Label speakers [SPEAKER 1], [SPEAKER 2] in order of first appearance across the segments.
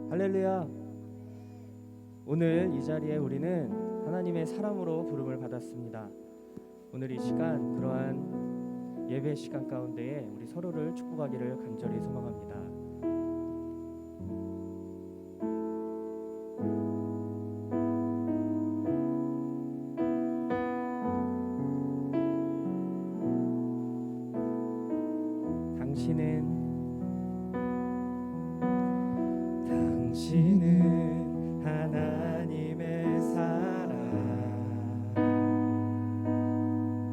[SPEAKER 1] 할렐루야. 오늘 이 자리에 우리는 하나님의 사랑으로 부름을 받았습니다. 오늘 이 시간 그러한 예배 시간 가운데에 우리 서로를 축복하기를 간절히 소망합니다. 당신은 하나님의 사랑,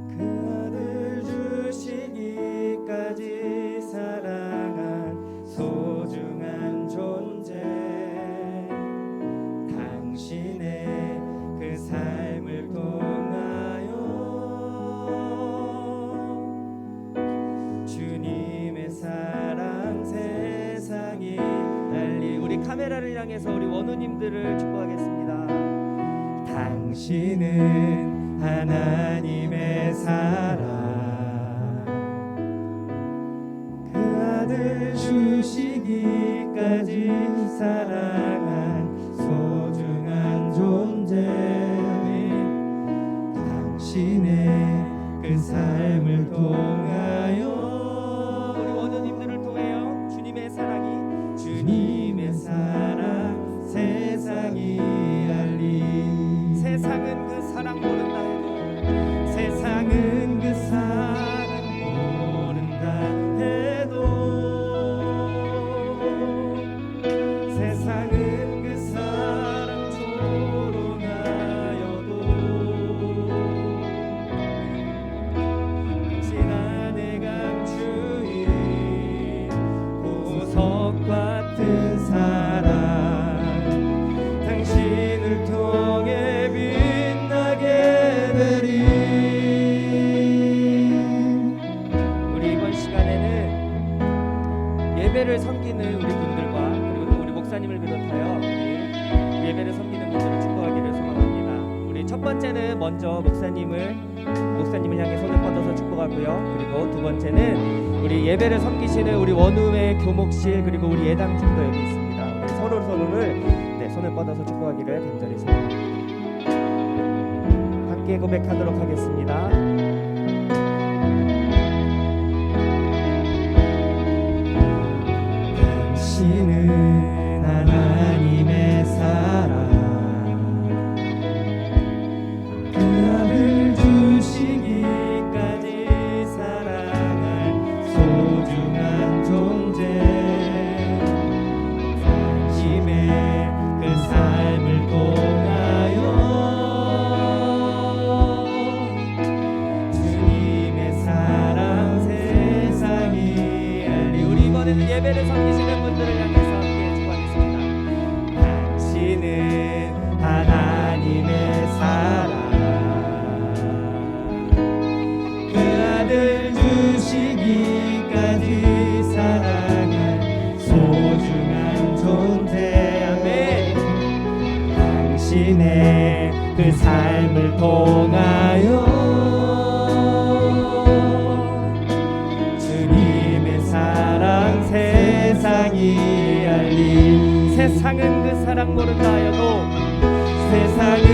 [SPEAKER 1] 그 아들 주시기까지 사랑한 소중한 존재. 당신의 그 삶을 통하여 주님의 사랑 세상이 달리. 우리 카메라를 향해서 우리 원우님들을 축복하겠습니다. 당신은 하나님의 사랑, 그 아들 주시기까지 사랑한 소중한 존재. 당신의 그 삶을 통하여 우리 원우님들을 통하여 주님의 사랑이, 주님의 사랑 세상이 알리. 세상은 그 사랑 모른다 해도, 세상은 그 사랑 모른다 해도, 세상은 그 사랑 조롱하여도 당신 안에 감추인 보석 같은 사랑, 당신을 통해 빛나게 되리. 우리 이번 시간에는 예배를 섬기는 우리 분들과 그리고 또 우리 목사님을 비롯하여 우리 예배를 섬기는 분들을 축복하기를 소망합니다. 우리 첫 번째는 먼저 목사님을 향해 손을 뻗어서 축복하고요. 그리고 두 번째는 우리 예배를 섬기시는 우리 원우의 교목실 그리고 우리 예당팀도 여기 있습니다. 우리 서로를 손을 뻗어서 축복하기를 간절히 소망합니다. 함께 고백하도록 하겠습니다. 당신은 하나님의 사랑, 그 아들 주시기까지 사랑할 소중한 존재. 당신의 그 삶을 통하여 주님의 사랑 세상이 알리. 우리 이번에는 예배를 섬기시는 분들을 향해서 함께 축복하겠습니다. 당신은 하나님의 사랑, 그 아들 주시기까지 사랑한 소중한 존재. 아멘. 당신의 그 삶을 통하여 주님의 사랑 세상이 알리. 세상은 그 사랑 모른다 하여도, 세상은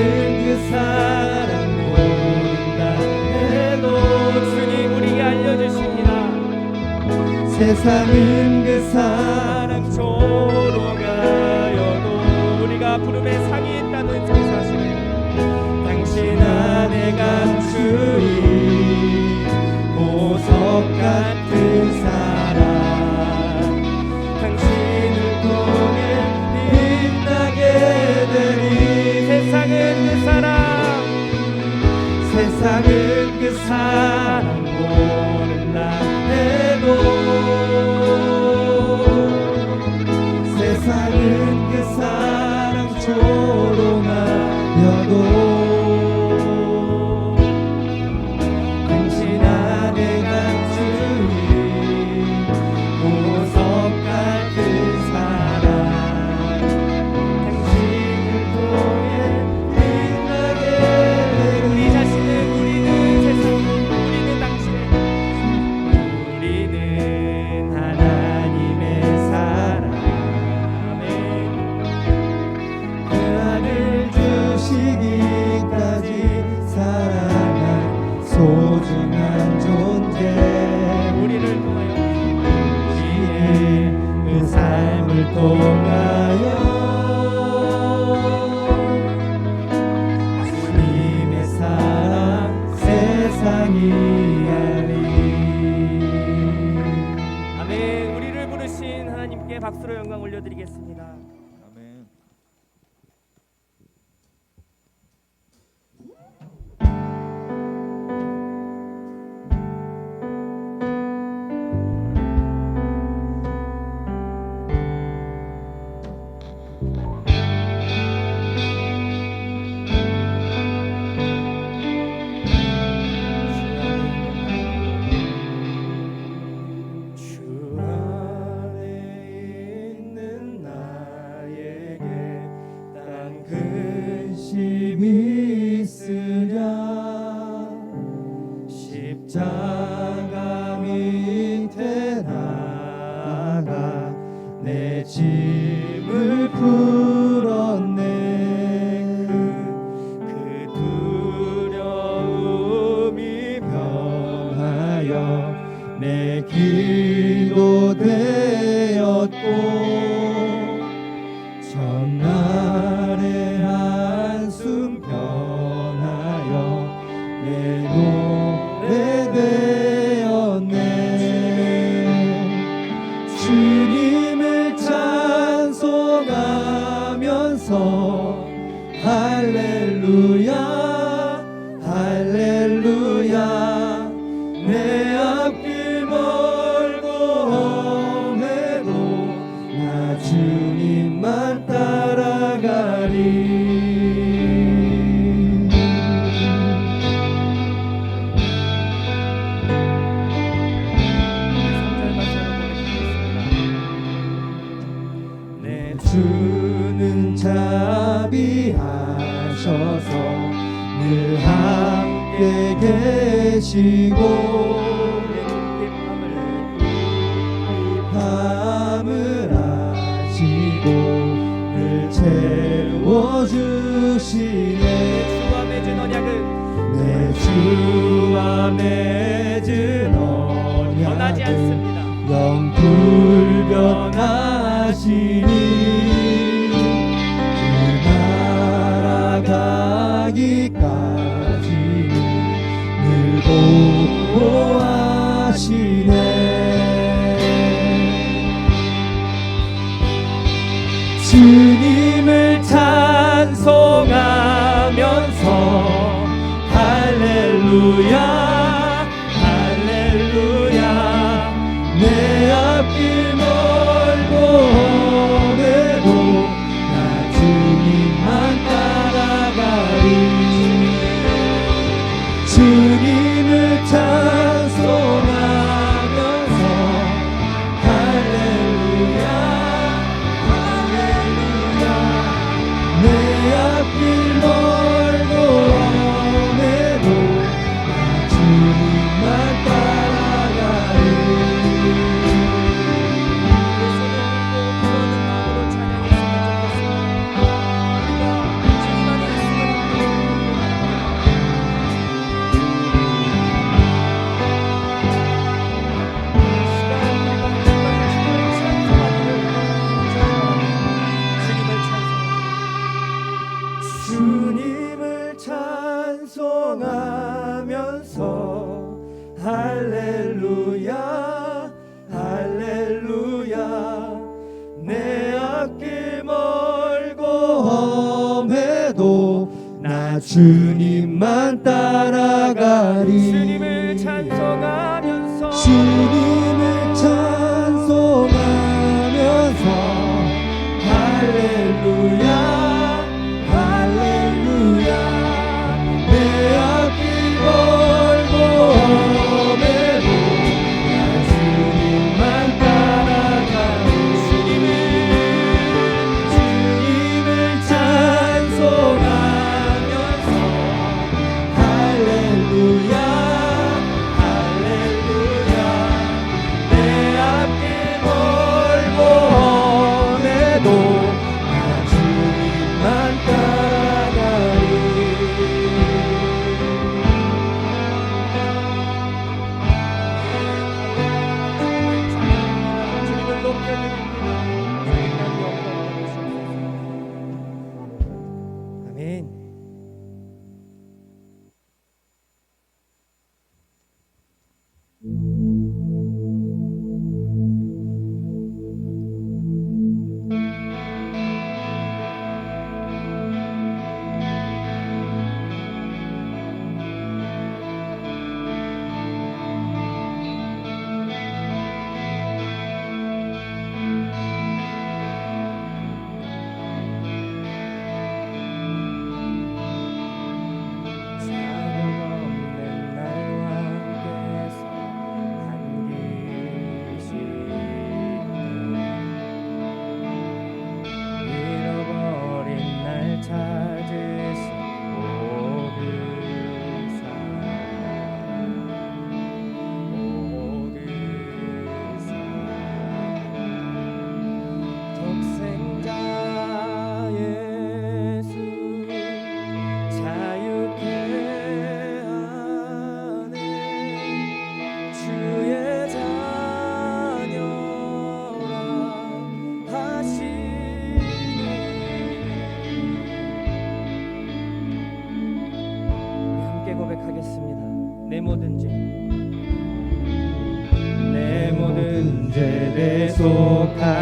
[SPEAKER 1] 그 사랑 모른다 해도 주님 우리에게 알려주십니다. 세상은 그 사랑 조롱하여도 우리가 부름에 상이 있다는 그 사실을 당신 안에 감추인 보석 같은 사랑, 당신을 통해 빛나게 되리. 세상은 그 사랑, 세상은 그 사랑 모른다 해도
[SPEAKER 2] 통하여 주님의 사랑 세상이 알리.
[SPEAKER 1] 아멘. 우리를 부르신 하나님께 박수로 영광 올려드리겠습니다.
[SPEAKER 3] 아멘.
[SPEAKER 2] 주 안에 있는 나에게 딴 근심이 있으랴. 십자가 밑에 나가 내 짐을 풀었네. 그 두려움이 변하여 내 기도 되었고 전날의 한숨 변하여 내 노래 되었네. 주님을 찬송하면서 할렐루야 할렐루야. 내 앞길 멀고 험해도 나 주님만 따라가리. 내 주는 자비하셔서 늘 함께 계시고 밤을 아시고 늘 채워주시네. 내 주와 맺은 언약은
[SPEAKER 1] 변하지 않습니다.
[SPEAKER 2] 영불변하시니 그 나라 가기까지는 늘 보호하시네. 주님을 찬송하면서 할렐루야 할렐루야. 내 앞길 멀고 험해도 나 주님만 따라가리. 주님을 찬송하면서 할렐루야 할렐루야. 내 앞길 멀고 험해도 나 주님만 따라가리. 주님을 찬송하면서 할렐루야 할렐루야. 내 앞길 멀고 험해도 나 주님만 따라가리.
[SPEAKER 1] 주님을 찬송하면서
[SPEAKER 2] 주님을 찬송하면서 할렐루야 할렐루야. 내 앞길 멀고 험해도 나 주님만 따라가리. 주님을 찬송하면서 할렐루야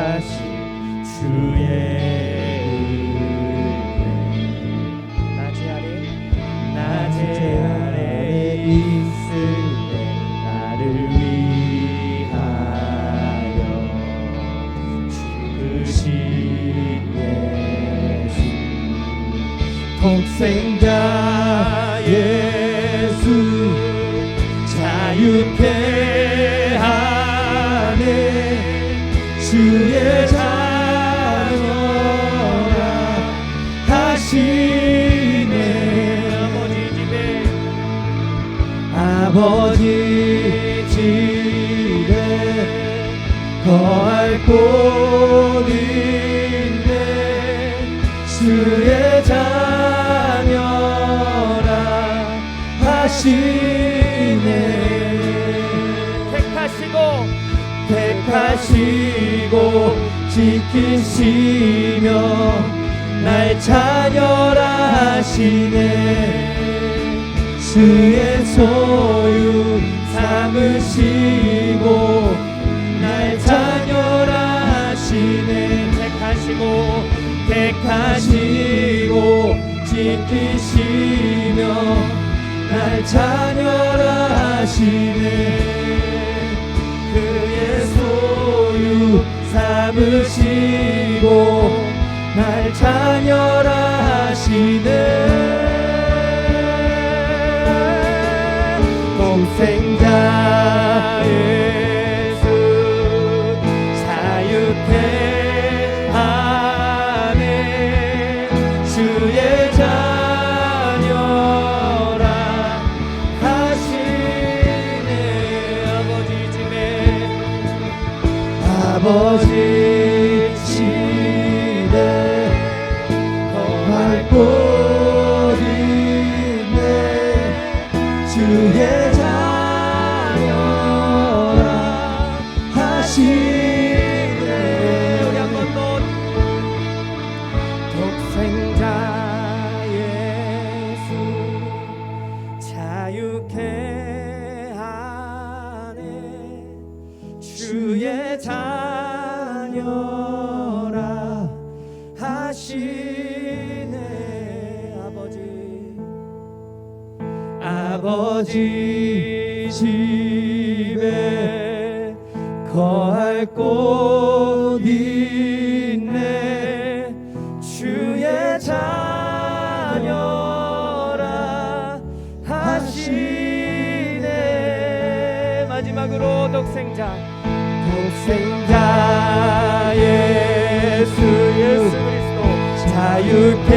[SPEAKER 2] 하신 주의 낮에 아래 있을 때 나를 위하여 죽으신 예수 독생자 예수 자유케 하네 주의 자녀라 하시네 아버지 집에 거할 곳 있네 주의 자녀라 하시네 택하시고 지키시며 날 자녀라 하시네 주의 소유 삼으시고 날 자녀라 하시네 택하시고 지키시며 날 자녀라 하시네 그의 소유 삼으시고 날 자녀라 하시네 독생자 예수 자유케 하네 주의 자녀라 하시네 아버지 집에 거할 곳 있네 주의 자녀라 하시네 우리 한 번 더 독생자 예수 자유케 하네 주의 자녀라 하시네 아버지 집에 거할 곳 있네 주의 자녀라 하시네 마지막으로 독생자 예수 그리스도 자유케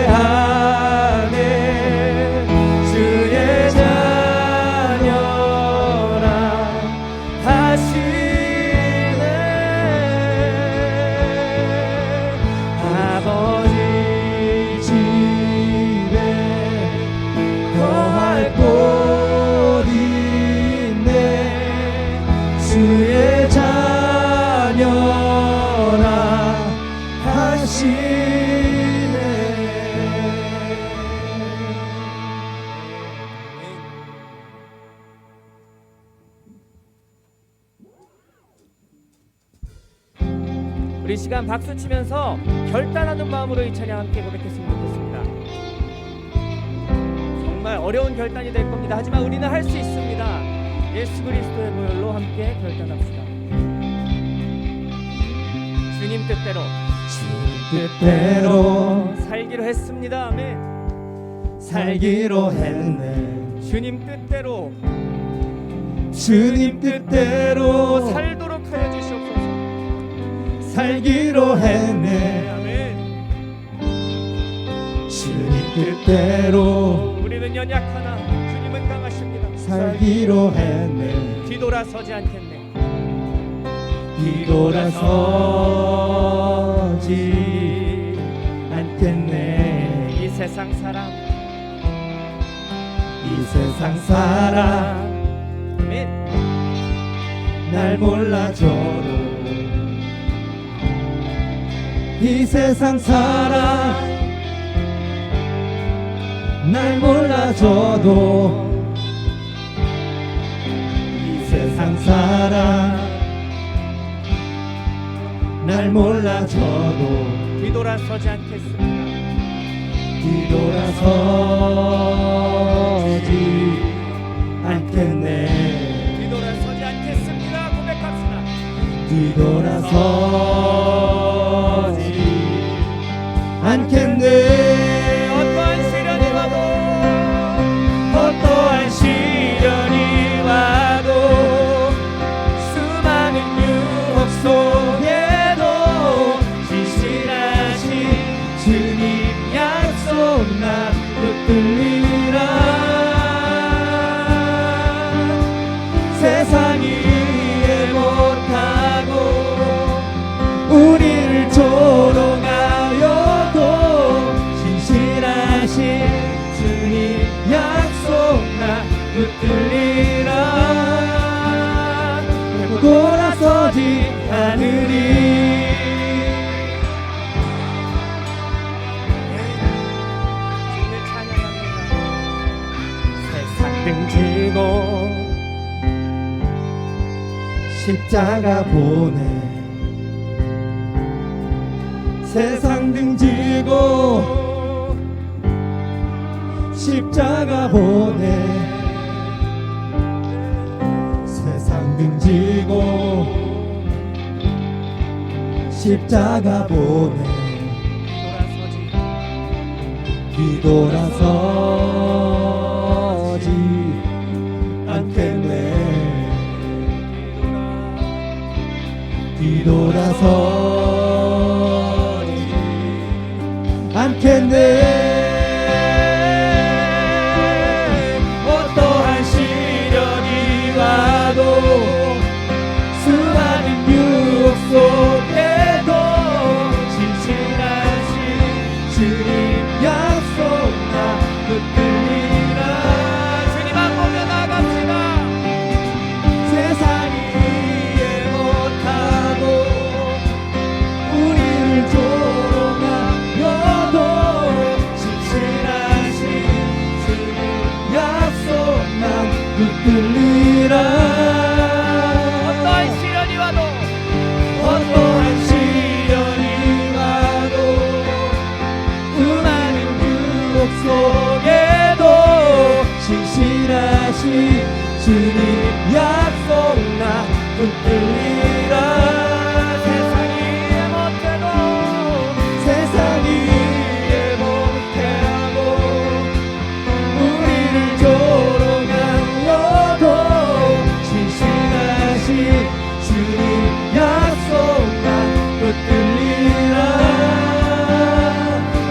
[SPEAKER 2] 하네 주의 자녀라 하시네 아버지 집에 거할 곳 있네 주의 자녀라 하시네
[SPEAKER 1] 우리 시간 박수 치면서 결단하는 마음으로 이 찬양 함께 고백했으면 좋겠습니다. 정말 어려운 결단이 될 겁니다. 하지만 우리는 할 수 있습니다. 예수 그리스도의 보혈로 함께 결단합시다. 주님 뜻대로 살기로 했습니다. 아멘.
[SPEAKER 2] 살기로 했네
[SPEAKER 1] 주님 뜻대로 살도록 하여 주시옵소서.
[SPEAKER 2] 살기로 했네
[SPEAKER 1] 아멘.
[SPEAKER 2] 주님 뜻대로
[SPEAKER 1] 우리는 연약하나 주님은 강하십니다.
[SPEAKER 2] 살기로 했네
[SPEAKER 1] 뒤돌아서지 않겠네.
[SPEAKER 2] 뒤돌아서지 않겠네
[SPEAKER 1] 이 세상 사람 아멘.
[SPEAKER 2] 날 몰라줘도 이 세상 사람 날 몰라줘도 이 세상 사람 날 몰라줘도
[SPEAKER 1] 뒤돌아서지 않겠습니다.
[SPEAKER 2] 뒤돌아서지 않겠네.
[SPEAKER 1] 뒤돌아서지 않겠습니다. 고백합시다.
[SPEAKER 2] 뒤돌아서지 않겠네.
[SPEAKER 1] 어떠한 시련이 와도
[SPEAKER 2] 어떠한 시련이 와도 수많은 유혹 속에도 신실하신 주님 약속 나 붙들리라. 세상이 이해 못하고 우리를 조롱하여도 신실하신 주님 약속 나 붙들리라. 결코 돌아서지 않으리.
[SPEAKER 1] 주님을 찬양합니다. 세상 등지고
[SPEAKER 2] 십자가 보내. 세상 등지고 십자가 보내. 세상 등지고 십자가 보내. 뒤돌아서지 않겠네. 뒤돌아서지 않겠네. 어떠한 시련이 와도 수많은 유혹 속에도 신실하신 주님 약속 나 붙들리라.
[SPEAKER 1] 주님 안 보며 나갑시다.
[SPEAKER 2] 세상이 이해 못하고 우리를 조롱하여도 신실하신 주님 약속 난 붙들리라.
[SPEAKER 1] 어떠한 시련이 와도
[SPEAKER 2] 어떠한 시련이 와도 수많은 유혹 속에도 신실하신 주님 약속 나 붙들리라.
[SPEAKER 1] 세상이 이해 못해도
[SPEAKER 2] 세상이 이해 못하고 우리를 조롱하여도 신실하신 주님 약속 나 붙들리라.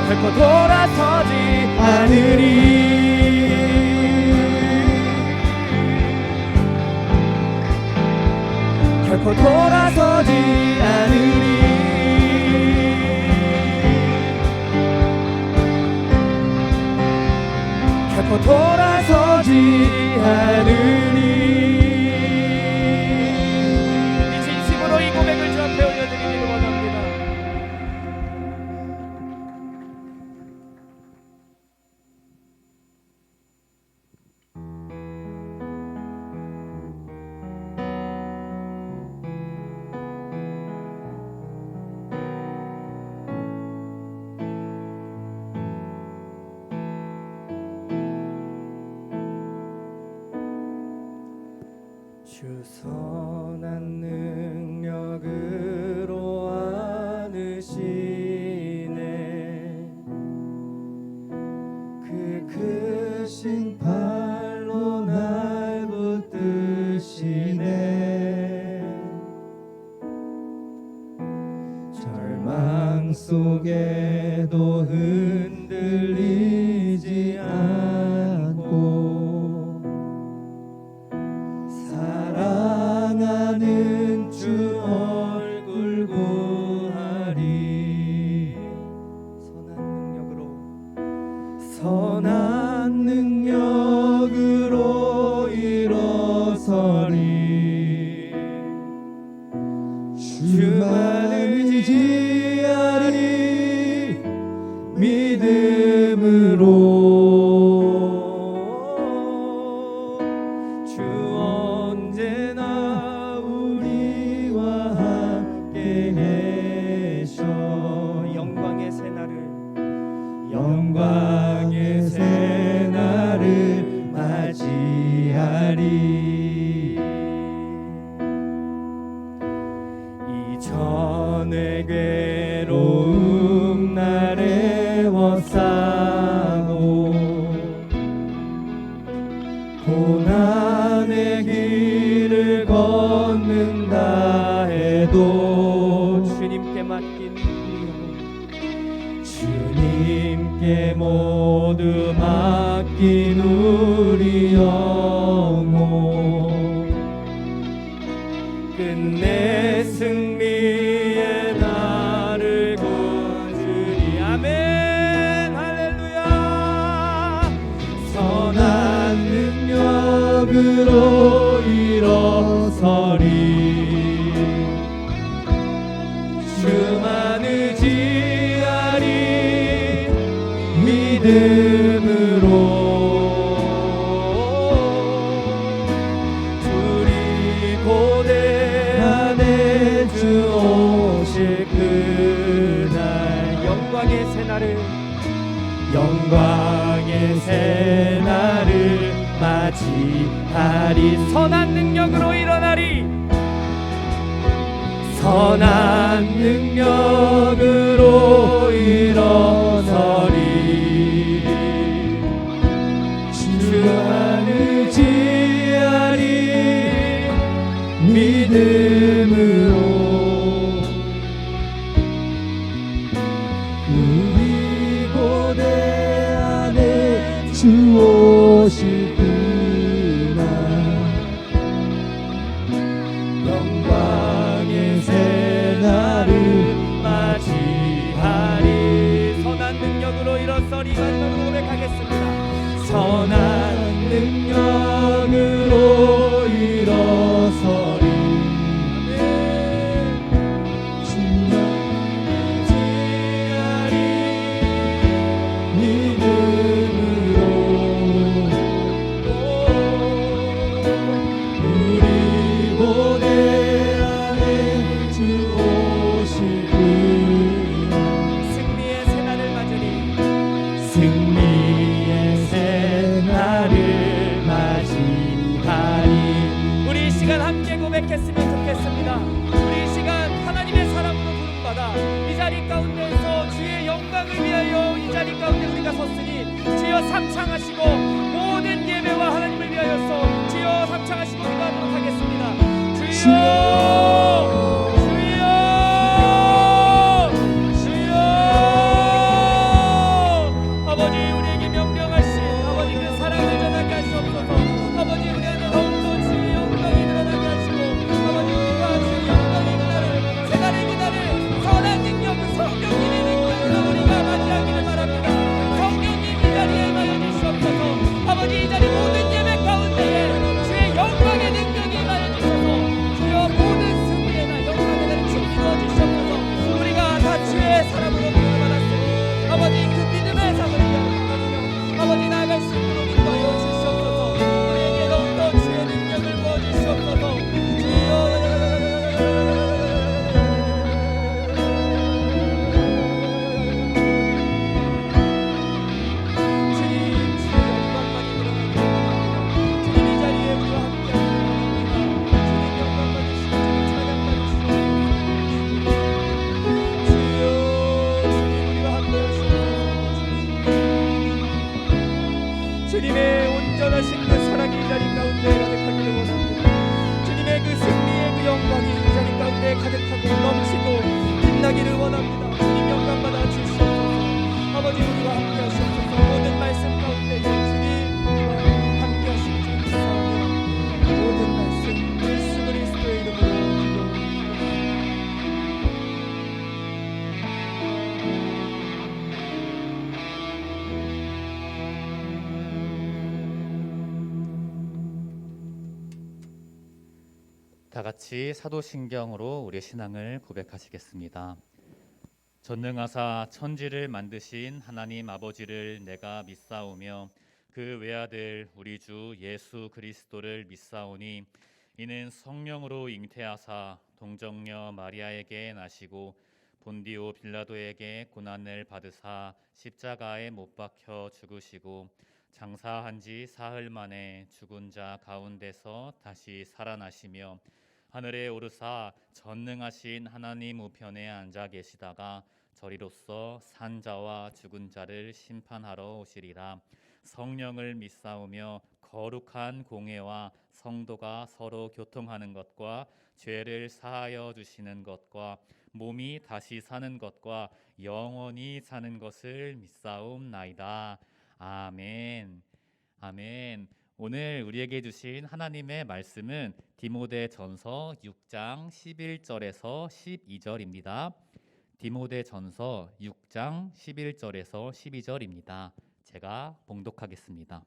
[SPEAKER 1] 결코 돌아서지
[SPEAKER 2] 않으리. 결코 돌아서지 않으리. 결코 돌아서지 않으리.
[SPEAKER 1] 이 진심으로 이 고백을 주 앞에 올려드리기를 원합니다.
[SPEAKER 2] 주 선한 능력으로 안으시네. 그 크신 팔로 날 붙드시네. 절망 속에도 흔들리지 않고 사랑하는 주 얼굴 구하리. 선한 능력으로 일어서리. 주만 의지하리. 믿음으로 주 언제나 우리와 함께해. 내 괴로움 날 애워싸고 고난의 길을 걷는다 해도
[SPEAKER 1] 주님께 맡긴
[SPEAKER 2] 주님께 모두 맡긴 우리 영혼 끝내 승리의 날을 거두리 아멘 할렐루야 선한 능력으로 일어서리 주만 의지하리 믿음으로 둘이 고대 안에 주 오실 그날
[SPEAKER 1] 영광의 새날을
[SPEAKER 2] 영광의 새날을 맞이하리
[SPEAKER 1] 선한 능력으로 일어나리
[SPEAKER 2] 선한 능력으로 일어서리 주만 의지하리 믿음으로 우리 고대 안에 주 오실 그날 영광의 새날을 맞이하리
[SPEAKER 1] 선한 능력으로 일어서리 마지막으로 고백하겠습니다
[SPEAKER 2] 선한 능력으로 일어서리 주만 의지하리 믿음으로 우리 고대 안에 주 오실 그날
[SPEAKER 1] 승리의 새날을 맞으리
[SPEAKER 2] 승리의 새날을 맞이하리
[SPEAKER 1] 우리 이 시간 함께 고백했으면 좋겠습니다 우리 이 시간 하나님의 사랑으로 부름받아 이 자리 가운데에서 주의 영광을 위하여 이 자리 가운데 우리가 섰으니 주여 삼창하시고 모든 예배와 하나님을 위하여서 주여 삼창하시고 기도하도록 하겠습니다 주여 주여 주여 아버지 우리에게 명령하신 아버지 그 사랑을 전하게 하시옵소서 아버지 우리 안에 더욱더 주의 영광이 드러나게 하시고 아버지 우리가 주의 영광의 그날을 새날의 그날을 선한 능력은 성령님의 능력으로 우리가 맞이하기를 바랍니다 성령님 이 자리에 임하여 주시옵소서 아버지 이 자리 모든 예배 가운데에 주의 영광의 능력이 임하여 주셔서 주여 모든 승리의 날 영광의 날을 주님으로 주시옵소서 우리가 다 주의 사람으로 부름을 받았으니 아버지 그 믿음의 삶을 위하여 아버지 나아갈 수 있도록 인도하여 주시옵소서 우리에게 더욱더 주의 능력을 부어주시옵소서 주여 주님 주의 영광만이 드러나게 주님 이 자리에 우리와 함께 하시옵소서 주님 영광 받으시고 주님 찬양 받으시고 주여 주님 우리와 함께 하시옵소서 주님의 온전하신 그 사랑이 이 자리 가운데 가득하기를 원합니다 주님의 그 승리의 그 영광이 이 자리 가운데 가득하고 넘치고 빛나기를 원합니다 주님 영광 받아 주시옵소서 아버지 우리와 함께 하시옵소서 모든 말씀 가운데 주님 우리와 함께 하시는 줄 믿사오며 모든 말씀 예수 그리스도의 이름으로 기도합니다
[SPEAKER 3] 다 같이 사도신경으로 우리의 신앙을 고백하시겠습니다. 전능하사 천지를 만드신 하나님 아버지를 내가 믿사오며 그 외아들 우리 주 예수 그리스도를 믿사오니 이는 성령으로 잉태하사 동정녀 마리아에게 나시고 본디오 빌라도에게 고난을 받으사 십자가에 못 박혀 죽으시고 장사한 지 사흘 만에 죽은 자 가운데서 다시 살아나시며 하늘에 오르사 전능하신 하나님 우편에 앉아 계시다가 저리로서 산자와 죽은 자를 심판하러 오시리라. 성령을 믿사오며 거룩한 공회와 성도가 서로 교통하는 것과 죄를 사하여 주시는 것과 몸이 다시 사는 것과 영원히 사는 것을 믿사옵나이다. 아멘. 아멘. 오늘 우리에게 주신 하나님의 말씀은 디모데전서 6장 11절에서 12절입니다. 디모데전서 6장 11절에서 12절입니다. 제가 봉독하겠습니다.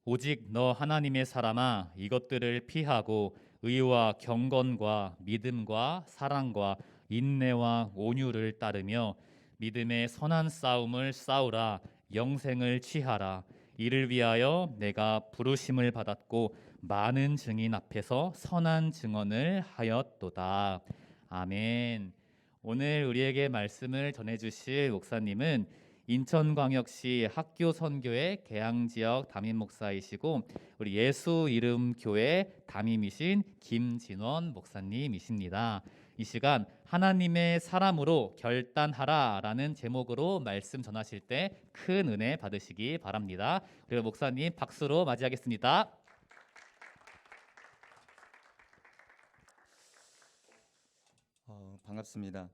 [SPEAKER 3] 오직 너 하나님의 사람아, 이것들을 피하고 의와 경건과 믿음과 사랑과 인내와 온유를 따르며 믿음의 선한 싸움을 싸우라. 영생을 취하라. 이를 위하여 내가 부르심을 받았고 많은 증인 앞에서 선한 증언을 하였도다. 아멘. 오늘 우리에게 말씀을 전해주실 목사님은 인천광역시 학교선교회 계양지역 담임 목사이시고 우리 예수 이름 교회 담임이신 김진원 목사님이십니다. 이 시간 하나님의 사람으로 결단하라라는 제목으로 말씀 전하실 때 큰 은혜 받으시기 바랍니다. 그리고 목사님 박수로 맞이하겠습니다.
[SPEAKER 2] 반갑습니다.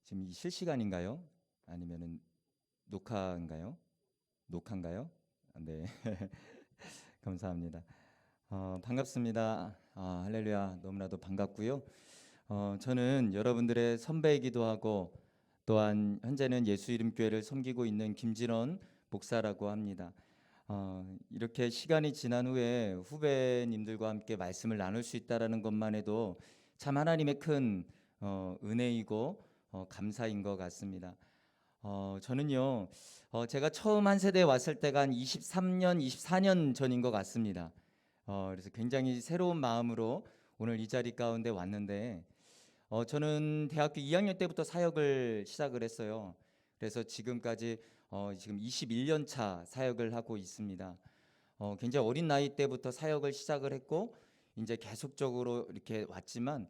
[SPEAKER 2] 지금 이 실시간인가요? 아니면은 녹화인가요? 녹화인가요? 네. 감사합니다. 반갑습니다. 할렐루야. 너무나도 반갑고요. 저는 여러분들의 선배이기도 하고 또한 현재는 예수 이름 교회를 섬기고 있는 김진원 목사라고 합니다. 이렇게 시간이 지난 후에 후배님들과 함께 말씀을 나눌 수 있다라는 것만 해도 참 하나님의 큰 은혜이고 감사인 것 같습니다. 저는요, 제가 처음 한 세대에 왔을 때가 한 23년, 24년 전인 것 같습니다. 그래서 굉장히 새로운 마음으로 오늘 이 자리 가운데 왔는데, 저는 대학교 2학년 때부터 사역을 시작을 했어요. 그래서 지금까지 지금 21년 차 사역을 하고 있습니다. 굉장히 어린 나이 때부터 사역을 시작을 했고, 이제 계속적으로 이렇게 왔지만,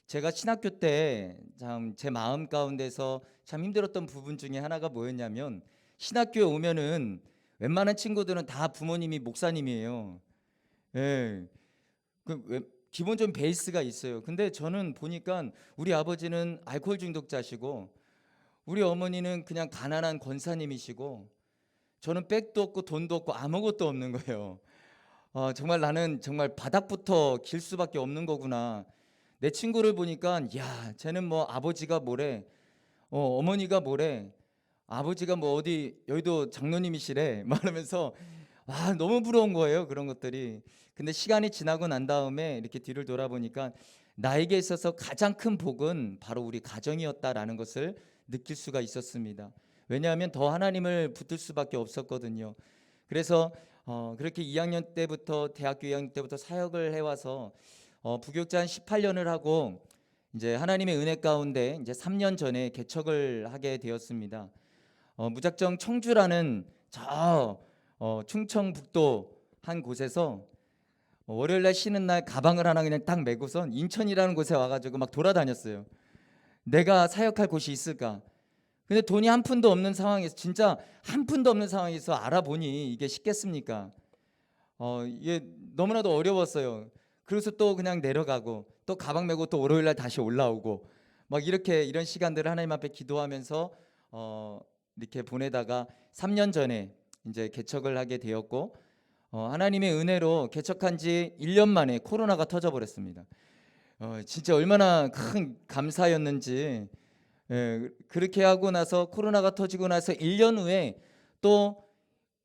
[SPEAKER 2] 제가 신학교 때 참 제 마음 가운데서 참 힘들었던 부분 중에 하나가 뭐였냐면, 신학교에 오면은 웬만한 친구들은 다 부모님이 목사님이에요. 예. 기본적인 베이스가 있어요. 근데 저는 보니까 우리 아버지는 알코올 중독자시고 우리 어머니는 그냥 가난한 권사님이시고 저는 백도 없고 돈도 없고 아무것도 없는 거예요. 정말 나는 정말 바닥부터 길 수밖에 없는 거구나. 내 친구를 보니까 야, 쟤는 뭐 아버지가 뭐래, 어머니가 뭐래, 아버지가 뭐 어디 여의도 장로님이시래 말하면서 너무 부러운 거예요, 그런 것들이. 근데 시간이 지나고 난 다음에 이렇게 뒤를 돌아보니까 나에게 있어서 가장 큰 복은 바로 우리 가정이었다라는 것을 느낄 수가 있었습니다. 왜냐하면 더 하나님을 붙들 수밖에 없었거든요. 그래서 그렇게 2학년 때부터 대학교 2학년 때부터 사역을 해와서 부교육자 한 18년을 하고 이제 하나님의 은혜 가운데 이제 3년 전에 개척을 하게 되었습니다. 무작정 청주라는 저 충청북도 한 곳에서 월요일날 쉬는 날 가방을 하나 그냥 딱 메고선 인천이라는 곳에 와가지고 막 돌아다녔어요. 내가 사역할 곳이 있을까? 근데 돈이 한 푼도 없는 상황에서, 진짜 한 푼도 없는 상황에서 알아보니 이게 쉽겠습니까? 이게 너무나도 어려웠어요. 그래서 또 그냥 내려가고 또 가방 메고 또 월요일날 다시 올라오고 막 이런 시간들을 하나님 앞에 기도하면서 이렇게 보내다가 3년 전에 이제 개척을 하게 되었고, 하나님의 은혜로 개척한 지 1년 만에 코로나가 터져버렸습니다. 진짜 얼마나 큰 감사였는지. 그렇게 하고 나서 코로나가 터지고 나서 1년 후에 또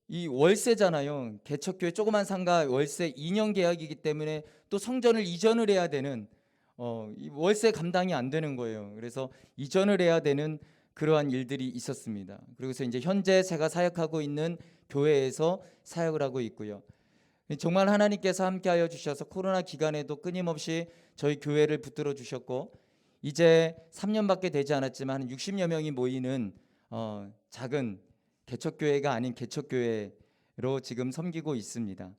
[SPEAKER 2] 이 월세잖아요. 개척교회 조그만 상가 월세 2년 계약이기 때문에 또 성전을 이전을 해야 되는, 이 월세 감당이 안 되는 거예요. 그래서 이전을 해야 되는 그러한 일들이 있었습니다. 그리고서 이제 현재 제가 사역하고 있는 교회에서 사역을 하고 있고요. 정말 하나님께서 함께하여 주셔서 코로나 기간에도 끊임없이 저희 교회를 붙들어 주셨고, 이제 3년밖에 되지 않았지만 한 60여 명이 모이는 작은 개척교회가 아닌 개척교회로 지금 섬기고 있습니다.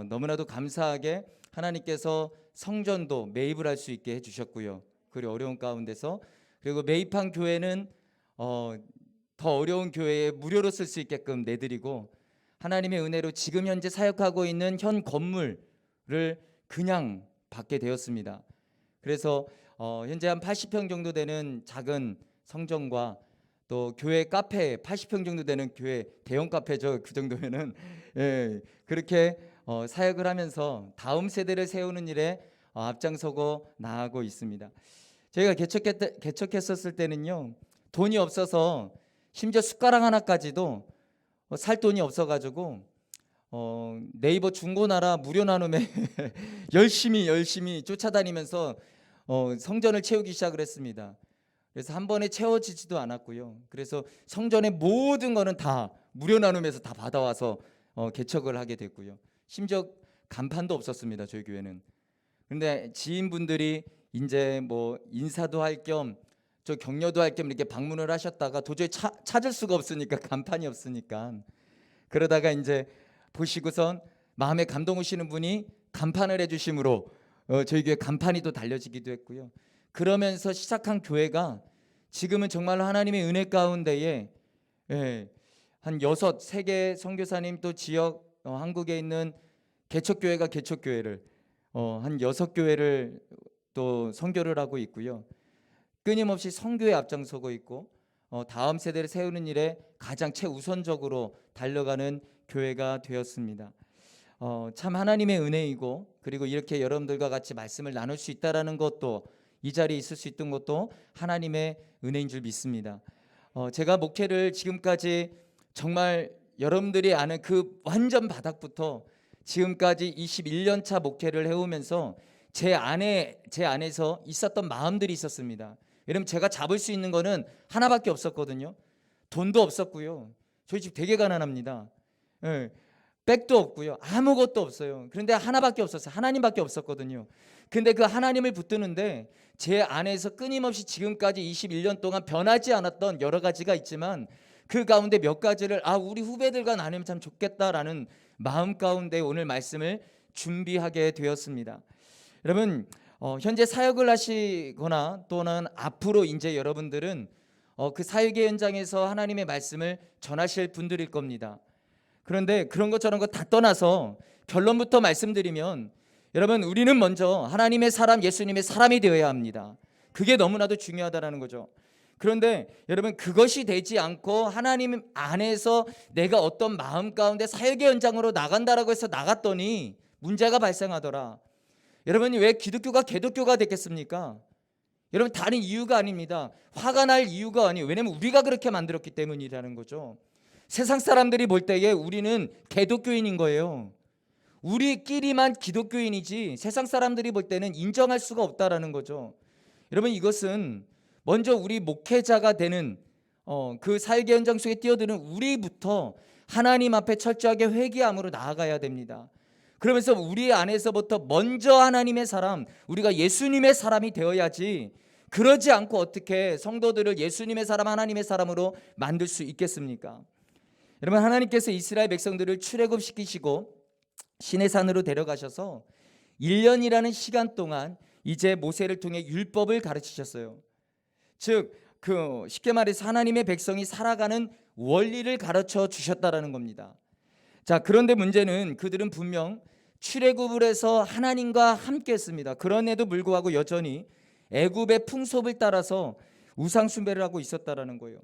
[SPEAKER 2] 너무나도 감사하게 하나님께서 성전도 매입을 할 수 있게 해주셨고요. 그리고 어려운 가운데서, 그리고 매입한 교회는 더 어려운 교회에 무료로 쓸 수 있게끔 내드리고, 하나님의 은혜로 지금 현재 사역하고 있는 현 건물을 그냥 받게 되었습니다. 그래서 현재 한 80평 정도 되는 작은 성전과 또 교회 카페 80평 정도 되는 교회 대형 카페죠. 그 정도면은 예, 그렇게 사역을 하면서 다음 세대를 세우는 일에 앞장서고 나아가고 있습니다. 저희가 개척했었을 때는요, 돈이 없어서 심지어 숟가락 하나까지도 살 돈이 없어가지고 네이버 중고나라 무료 나눔에 열심히 쫓아다니면서 성전을 채우기 시작을 했습니다. 그래서 한 번에 채워지지도 않았고요. 그래서 성전의 모든 거는 다 무료 나눔에서 다 받아와서 개척을 하게 됐고요. 심지어 간판도 없었습니다, 저희 교회는. 그런데 지인분들이 이제 뭐 인사도 할 겸 저 격려도 할 겸 이렇게 방문을 하셨다가 도저히 찾을 수가 없으니까, 간판이 없으니까, 그러다가 이제 보시고선 마음에 감동 오시는 분이 간판을 해주심으로 저희 교회 간판이 또 달려지기도 했고요. 그러면서 시작한 교회가 지금은 정말 하나님의 은혜 가운데에 한 3개 선교사님, 또 지역 한국에 있는 개척교회가 개척교회를 한 6교회를 또 선교를 하고 있고요. 끊임없이 선교에 앞장서고 있고 다음 세대를 세우는 일에 가장 최우선적으로 달려가는 교회가 되었습니다. 참 하나님의 은혜이고, 그리고 이렇게 여러분들과 같이 말씀을 나눌 수 있다라는 것도, 이 자리에 있을 수 있던 것도 하나님의 은혜인 줄 믿습니다. 제가 목회를 지금까지 정말 여러분들이 아는 그 완전 바닥부터 지금까지 21년 차 목회를 해오면서 제 안에서 있었던 마음들이 있었습니다. 여러분, 제가 잡을 수 있는 거는 하나밖에 없었거든요. 돈도 없었고요. 저희 집 되게 가난합니다. 백도 없고요. 아무것도 없어요. 그런데 하나밖에 없었어요. 하나님밖에 없었거든요. 근데 그 하나님을 붙드는데 제 안에서 끊임없이 지금까지 21년 동안 변하지 않았던 여러 가지가 있지만, 그 가운데 몇 가지를 우리 후배들과 나누면 참 좋겠다라는 마음 가운데 오늘 말씀을 준비하게 되었습니다. 여러분, 현재 사역을 하시거나 또는 앞으로 이제 여러분들은 그 사역의 현장에서 하나님의 말씀을 전하실 분들일 겁니다. 그런데 그런 것 저런 거 다 떠나서 결론부터 말씀드리면, 여러분, 우리는 먼저 하나님의 사람, 예수님의 사람이 되어야 합니다. 그게 너무나도 중요하다는 거죠. 그런데 여러분, 그것이 되지 않고 하나님 안에서 내가 어떤 마음 가운데 사역의 현장으로 나간다라고 해서 나갔더니 문제가 발생하더라. 여러분이 왜 기독교가 개독교가 됐겠습니까? 여러분, 다른 이유가 아닙니다. 화가 날 이유가 아니에요. 왜냐면 우리가 그렇게 만들었기 때문이라는 거죠. 세상 사람들이 볼 때에 우리는 개독교인인 거예요. 우리끼리만 기독교인이지 세상 사람들이 볼 때는 인정할 수가 없다라는 거죠. 여러분, 이것은 먼저 우리 목회자가 되는 그 사역의 현장 속에 뛰어드는 우리부터 하나님 앞에 철저하게 회개함으로 나아가야 됩니다. 그러면서 우리 안에서부터 먼저 하나님의 사람, 우리가 예수님의 사람이 되어야지, 그러지 않고 어떻게 성도들을 예수님의 사람, 하나님의 사람으로 만들 수 있겠습니까? 여러분, 하나님께서 이스라엘 백성들을 출애굽시키시고 시내산으로 데려가셔서 1년이라는 시간 동안 이제 모세를 통해 율법을 가르치셨어요. 즉, 쉽게 말해서 하나님의 백성이 살아가는 원리를 가르쳐 주셨다라는 겁니다. 자, 그런데 문제는 그들은 분명 출애굽을 해서 하나님과 함께 했습니다. 그런에도 불구하고 여전히 애굽의 풍속을 따라서 우상 숭배를 하고 있었다라는 거예요.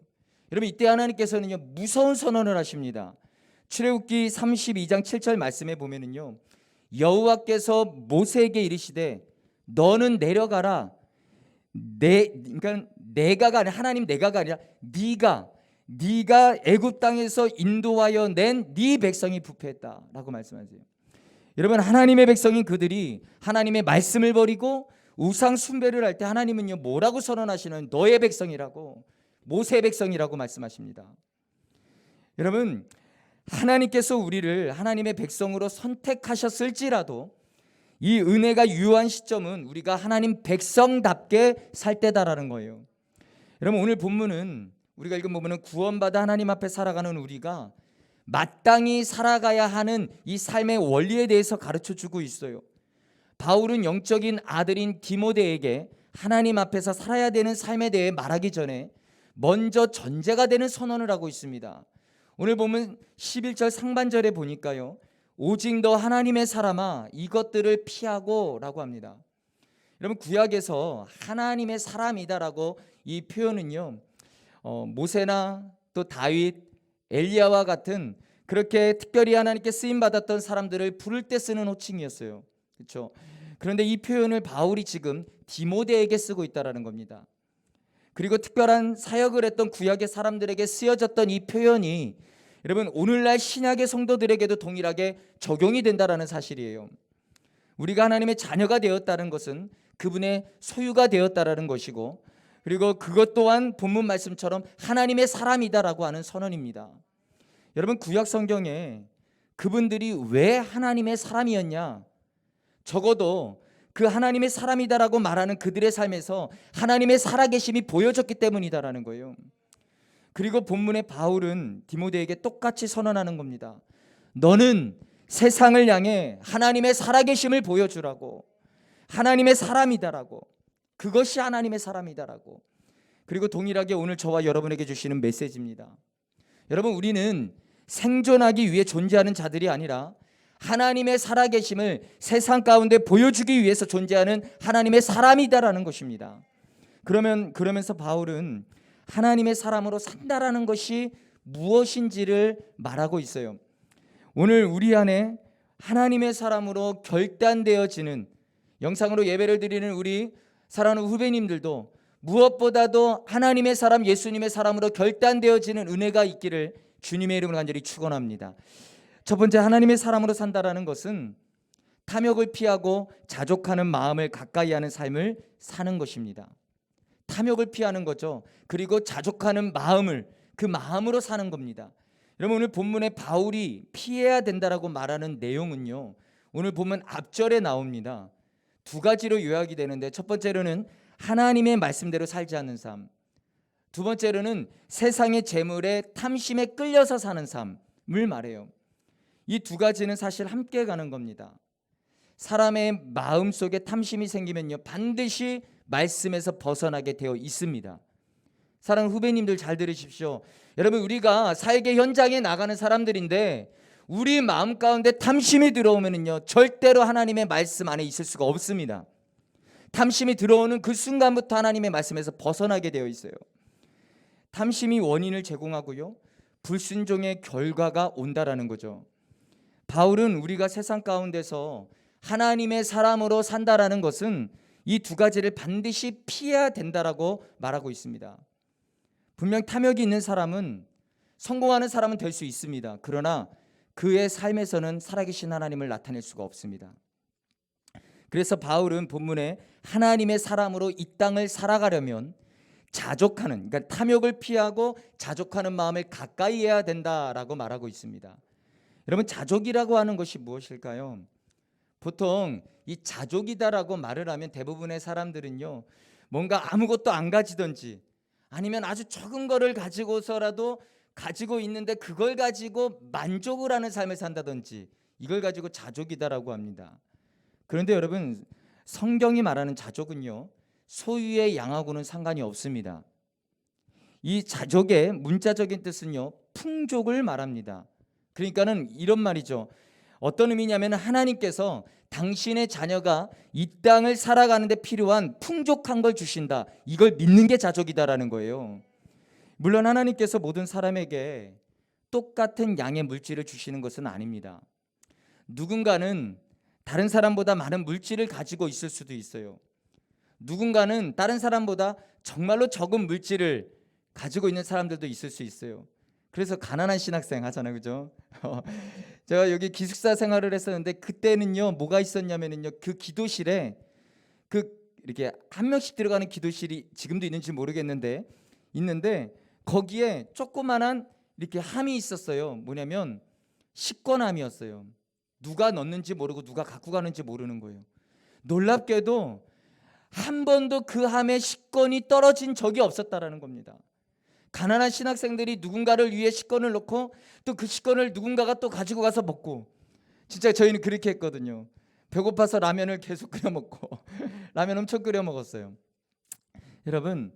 [SPEAKER 2] 여러분, 이때 하나님께서는요, 무서운 선언을 하십니다. 출애굽기 32장 7절 말씀에 보면은요, 여호와께서 모세에게 이르시되 너는 내려가라. 그러니까 내가가 아니라, 하나님 내가가 아니라 네가 애굽 땅에서 인도하여 낸 네 백성이 부패했다라고 말씀하세요. 여러분, 하나님의 백성인 그들이 하나님의 말씀을 버리고 우상 숭배를 할 때 하나님은요, 뭐라고 선언하시는? 너의 백성이라고, 모세의 백성이라고 말씀하십니다. 여러분, 하나님께서 우리를 하나님의 백성으로 선택하셨을지라도 이 은혜가 유효한 시점은 우리가 하나님 백성답게 살 때다라는 거예요. 여러분, 오늘 본문은, 우리가 읽은 본문은 구원받아 하나님 앞에 살아가는 우리가 마땅히 살아가야 하는 이 삶의 원리에 대해서 가르쳐주고 있어요. 바울은 영적인 아들인 디모데에게 하나님 앞에서 살아야 되는 삶에 대해 말하기 전에 먼저 전제가 되는 선언을 하고 있습니다. 오늘 보면 11절 상반절에 보니까요, 오직 너 하나님의 사람아 이것들을 피하고 라고 합니다. 여러분, 구약에서 하나님의 사람이다라고 이 표현은요, 모세나 또 다윗, 엘리야와 같은 그렇게 특별히 하나님께 쓰임 받았던 사람들을 부를 때 쓰는 호칭이었어요. 그렇죠? 그런데 이 표현을 바울이 지금 디모데에게 쓰고 있다라는 겁니다. 그리고 특별한 사역을 했던 구약의 사람들에게 쓰여졌던 이 표현이 여러분 오늘날 신약의 성도들에게도 동일하게 적용이 된다라는 사실이에요. 우리가 하나님의 자녀가 되었다는 것은 그분의 소유가 되었다라는 것이고, 그리고 그것 또한 본문 말씀처럼 하나님의 사람이다라고 하는 선언입니다. 여러분, 구약 성경에 그분들이 왜 하나님의 사람이었냐? 적어도 그 하나님의 사람이다라고 말하는 그들의 삶에서 하나님의 살아계심이 보여졌기 때문이다라는 거예요. 그리고 본문의 바울은 디모데에게 똑같이 선언하는 겁니다. 너는 세상을 향해 하나님의 살아계심을 보여주라고, 하나님의 사람이다라고, 그것이 하나님의 사람이다라고. 그리고 동일하게 오늘 저와 여러분에게 주시는 메시지입니다. 여러분, 우리는 생존하기 위해 존재하는 자들이 아니라 하나님의 살아계심을 세상 가운데 보여주기 위해서 존재하는 하나님의 사람이다라는 것입니다. 그러면서 바울은 하나님의 사람으로 산다라는 것이 무엇인지를 말하고 있어요. 오늘 우리 안에 하나님의 사람으로 결단되어지는, 영상으로 예배를 드리는 우리 사랑하는 후배님들도 무엇보다도 하나님의 사람, 예수님의 사람으로 결단되어지는 은혜가 있기를 주님의 이름으로 간절히 축원합니다. 첫 번째, 하나님의 사람으로 산다라는 것은 탐욕을 피하고 자족하는 마음을 가까이 하는 삶을 사는 것입니다. 탐욕을 피하는 거죠. 그리고 자족하는 마음을, 그 마음으로 사는 겁니다. 여러분, 오늘 본문에 바울이 피해야 된다라고 말하는 내용은요, 오늘 보면 앞절에 나옵니다. 두 가지로 요약이 되는데, 첫 번째로는 하나님의 말씀대로 살지 않는 삶, 두 번째로는 세상의 재물에 탐심에 끌려서 사는 삶을 말해요. 이 두 가지는 사실 함께 가는 겁니다. 사람의 마음속에 탐심이 생기면요, 반드시 말씀에서 벗어나게 되어 있습니다. 사랑하는 후배님들 잘 들으십시오. 여러분, 우리가 사역의 현장에 나가는 사람들인데 우리 마음 가운데 탐심이 들어오면요, 절대로 하나님의 말씀 안에 있을 수가 없습니다. 탐심이 들어오는 그 순간부터 하나님의 말씀에서 벗어나게 되어 있어요. 탐심이 원인을 제공하고요, 불순종의 결과가 온다라는 거죠. 바울은 우리가 세상 가운데서 하나님의 사람으로 산다라는 것은 이 두 가지를 반드시 피해야 된다라고 말하고 있습니다. 분명 탐욕이 있는 사람은, 성공하는 사람은 될 수 있습니다. 그러나 그의 삶에서는 살아계신 하나님을 나타낼 수가 없습니다. 그래서 바울은 본문에 하나님의 사람으로 이 땅을 살아가려면 자족하는, 그러니까 탐욕을 피하고 자족하는 마음을 가까이 해야 된다라고 말하고 있습니다. 여러분, 자족이라고 하는 것이 무엇일까요? 보통 이 자족이다라고 말을 하면 대부분의 사람들은요, 뭔가 아무것도 안 가지든지 아니면 아주 적은 거를 가지고서라도 가지고 있는데 그걸 가지고 만족을 하는 삶을 산다든지, 이걸 가지고 자족이다라고 합니다. 그런데 여러분, 성경이 말하는 자족은요, 소유의 양하고는 상관이 없습니다. 이 자족의 문자적인 뜻은요, 풍족을 말합니다. 그러니까는 이런 말이죠. 어떤 의미냐면 하나님께서 당신의 자녀가 이 땅을 살아가는데 필요한 풍족한 걸 주신다, 이걸 믿는 게 자족이다라는 거예요. 물론 하나님께서 모든 사람에게 똑같은 양의 물질을 주시는 것은 아닙니다. 누군가는 다른 사람보다 많은 물질을 가지고 있을 수도 있어요. 누군가는 다른 사람보다 정말로 적은 물질을 가지고 있는 사람들도 있을 수 있어요. 그래서 가난한 신학생 하잖아요, 그죠? 제가 여기 기숙사 생활을 했었는데 그때는요, 뭐가 있었냐면요, 그 기도실에 이렇게 한 명씩 들어가는 기도실이 지금도 있는지 모르겠는데 있는데, 거기에 조그만한 이렇게 함이 있었어요. 뭐냐면 식권함이었어요. 누가 넣는지 모르고 누가 갖고 가는지 모르는 거예요. 놀랍게도 한 번도 그 함에 식권이 떨어진 적이 없었다라는 겁니다. 가난한 신학생들이 누군가를 위해 식권을 넣고 또 그 식권을 누군가가 또 가지고 가서 먹고, 진짜 저희는 그렇게 했거든요. 배고파서 라면을 계속 끓여 먹고 라면 엄청 끓여 먹었어요. 여러분,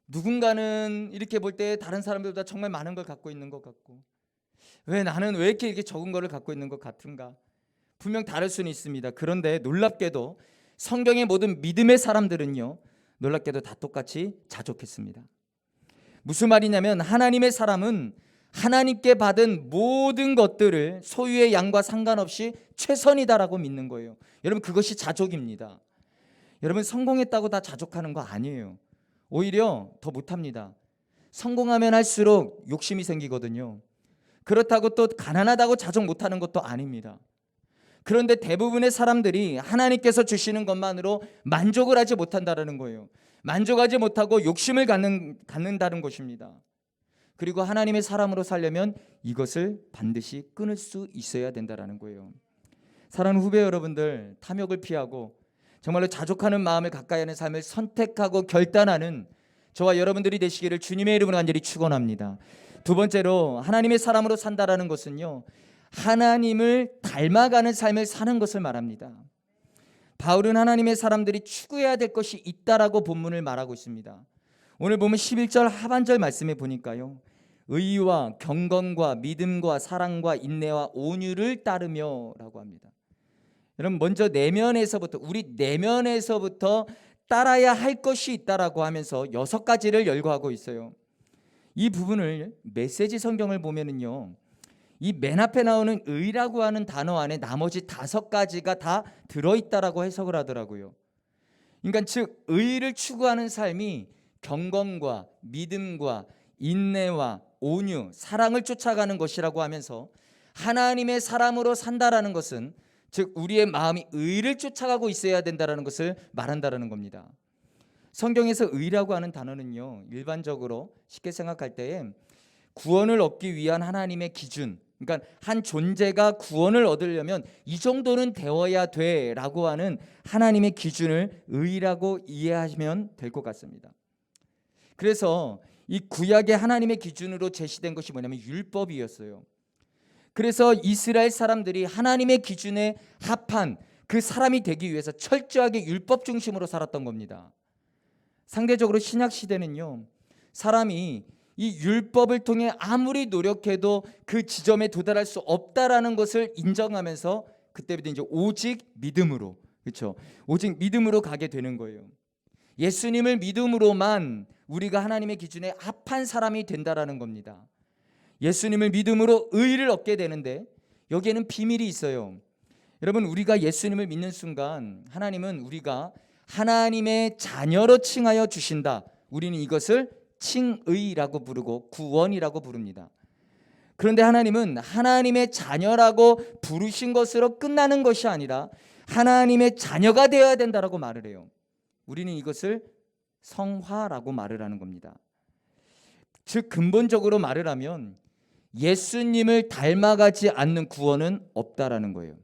[SPEAKER 2] 누군가는 이렇게 볼 때 다른 사람들보다 정말 많은 걸 갖고 있는 것 같고, 나는 왜 이렇게 적은 거를 갖고 있는 것 같은가? 분명 다를 수는 있습니다. 그런데 놀랍게도 성경의 모든 믿음의 사람들은요, 놀랍게도 다 똑같이 자족했습니다. 무슨 말이냐면 하나님의 사람은 하나님께 받은 모든 것들을 소유의 양과 상관없이 최선이다라고 믿는 거예요. 여러분, 그것이 자족입니다. 여러분, 성공했다고 다 자족하는 거 아니에요. 오히려 더 못합니다. 성공하면 할수록 욕심이 생기거든요. 그렇다고 또 가난하다고 자족 못하는 것도 아닙니다. 그런데 대부분의 사람들이 하나님께서 주시는 것만으로 만족을 하지 못한다는 거예요. 만족하지 못하고 욕심을 갖는다는 것입니다. 그리고 하나님의 사람으로 살려면 이것을 반드시 끊을 수 있어야 된다는 거예요. 사랑하는 후배 여러분들, 탐욕을 피하고 정말로 자족하는 마음을 가까이 하는 삶을 선택하고 결단하는 저와 여러분들이 되시기를 주님의 이름으로 간절히 축원합니다. 두 번째로, 하나님의 사람으로 산다라는 것은요, 하나님을 닮아가는 삶을 사는 것을 말합니다. 바울은 하나님의 사람들이 추구해야 될 것이 있다라고 본문을 말하고 있습니다. 오늘 보면 11절 하반절 말씀에 보니까요, 의와 경건과 믿음과 사랑과 인내와 온유를 따르며 라고 합니다. 여러분, 먼저 내면에서부터, 우리 내면에서부터 따라야 할 것이 있다라고 하면서 6가지를 열거하고 있어요. 이 부분을 메시지 성경을 보면은요, 이 맨 앞에 나오는 의라고 하는 단어 안에 나머지 5가지가 다 들어있다라고 해석을 하더라고요. 그러니까 즉 의를 추구하는 삶이 경건과 믿음과 인내와 온유, 사랑을 쫓아가는 것이라고 하면서 하나님의 사람으로 산다라는 것은 즉 우리의 마음이 의를 쫓아가고 있어야 된다라는 것을 말한다라는 겁니다. 성경에서 의라고 하는 단어는요, 일반적으로 쉽게 생각할 때에 구원을 얻기 위한 하나님의 기준, 그러니까 한 존재가 구원을 얻으려면 이 정도는 되어야 돼라고 하는 하나님의 기준을 의라고 이해하시면 될 것 같습니다. 그래서 이 구약의 하나님의 기준으로 제시된 것이 뭐냐면 율법이었어요. 그래서 이스라엘 사람들이 하나님의 기준에 합한 그 사람이 되기 위해서 철저하게 율법 중심으로 살았던 겁니다. 상대적으로 신약 시대는요, 사람이 이 율법을 통해 아무리 노력해도 그 지점에 도달할 수 없다라는 것을 인정하면서 그때부터 이제 오직 믿음으로, 그렇죠? 오직 믿음으로 가게 되는 거예요. 예수님을 믿음으로만 우리가 하나님의 기준에 합한 사람이 된다라는 겁니다. 예수님을 믿음으로 의를 얻게 되는데 여기에는 비밀이 있어요. 여러분, 우리가 예수님을 믿는 순간 하나님은 우리가 하나님의 자녀로 칭하여 주신다. 우리는 이것을 칭의라고 부르고 구원이라고 부릅니다. 그런데 하나님은 하나님의 자녀라고 부르신 것으로 끝나는 것이 아니라 하나님의 자녀가 되어야 된다라고 말을 해요. 우리는 이것을 성화라고 말을 하는 겁니다. 즉 근본적으로 말을 하면 예수님을 닮아가지 않는 구원은 없다라는 거예요.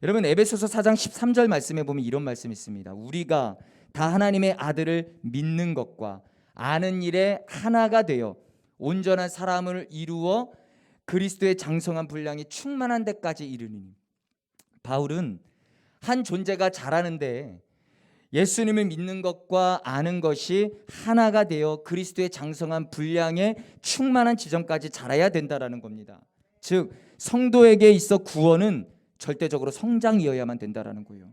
[SPEAKER 2] 여러분, 에베소서 4장 13절 말씀에 보면 이런 말씀이 있습니다. 우리가 다 하나님의 아들을 믿는 것과 아는 일에 하나가 되어 온전한 사람을 이루어 그리스도의 장성한 분량이 충만한 데까지 이르니. 바울은 한 존재가 자라는데 예수님을 믿는 것과 아는 것이 하나가 되어 그리스도의 장성한 분량의 충만한 지점까지 자라야 된다라는 겁니다. 즉 성도에게 있어 구원은 절대적으로 성장이어야만 된다라는 거예요.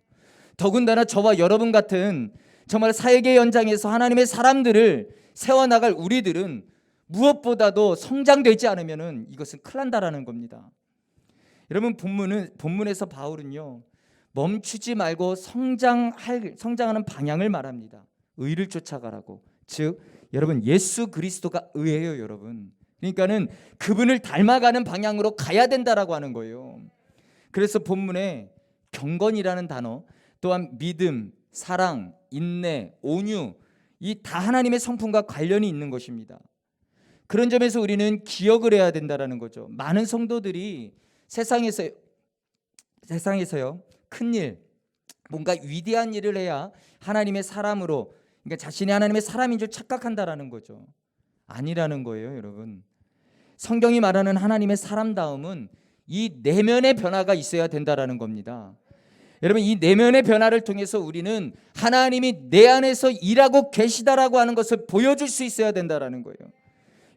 [SPEAKER 2] 더군다나 저와 여러분 같은 정말 사역의 현장에서 하나님의 사람들을 세워나갈 우리들은 무엇보다도 성장되지 않으면 이것은 큰일 난다라는 겁니다. 여러분, 본문에서 바울은요, 멈추지 말고 성장하는 방향을 말합니다. 의를 쫓아가라고. 즉 여러분, 예수 그리스도가 의예요, 여러분. 그러니까는 그분을 닮아가는 방향으로 가야 된다라고 하는 거예요. 그래서 본문에 경건이라는 단어, 또한 믿음, 사랑, 인내, 온유, 이 다 하나님의 성품과 관련이 있는 것입니다. 그런 점에서 우리는 기억을 해야 된다라는 거죠. 많은 성도들이 세상에서요 큰일, 뭔가 위대한 일을 해야 하나님의 사람으로, 그러니까 자신이 하나님의 사람인 줄 착각한다라는 거죠. 아니라는 거예요, 여러분. 성경이 말하는 하나님의 사람다움은 이 내면의 변화가 있어야 된다라는 겁니다. 여러분, 이 내면의 변화를 통해서 우리는 하나님이 내 안에서 일하고 계시다라고 하는 것을 보여줄 수 있어야 된다라는 거예요.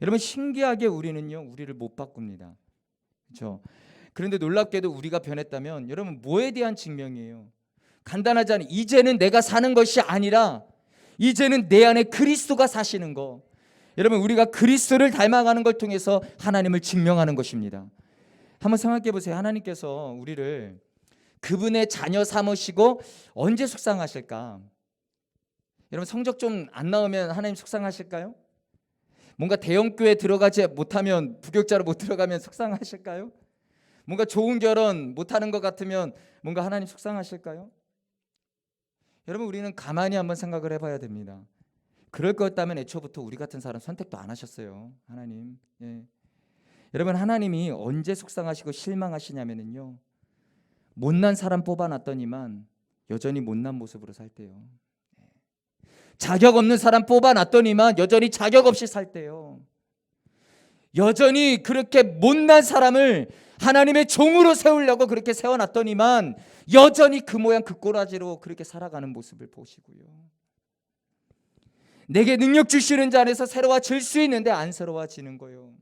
[SPEAKER 2] 여러분, 신기하게 우리는요, 우리를 못 바꿉니다. 그렇죠? 그런데 놀랍게도 우리가 변했다면 여러분, 뭐에 대한 증명이에요? 간단하지 않아요. 이제는 내가 사는 것이 아니라 이제는 내 안에 그리스도가 사시는 거. 여러분, 우리가 그리스도를 닮아가는 걸 통해서 하나님을 증명하는 것입니다. 한번 생각해 보세요. 하나님께서 우리를 그분의 자녀 삼으시고 언제 속상하실까? 여러분, 성적 좀 안 나오면 하나님 속상하실까요? 뭔가 대형교회 들어가지 못하면, 부교육자로 못 들어가면 속상하실까요? 뭔가 좋은 결혼 못하는 것 같으면 뭔가 하나님 속상하실까요? 여러분, 우리는 가만히 한번 생각을 해봐야 됩니다. 그럴 거였다면 애초부터 우리 같은 사람 선택도 안 하셨어요. 하나님. 예. 여러분, 하나님이 언제 속상하시고 실망하시냐면요, 못난 사람 뽑아놨더니만 여전히 못난 모습으로 살 때요. 자격 없는 사람 뽑아놨더니만 여전히 자격 없이 살 때요. 여전히 그렇게 못난 사람을 하나님의 종으로 세우려고 그렇게 세워놨더니만 여전히 그 모양 그 꼬라지로 그렇게 살아가는 모습을 보시고요. 내게 능력 주시는 자 안에서 새로워질 수 있는데 안 새로워지는 거예요.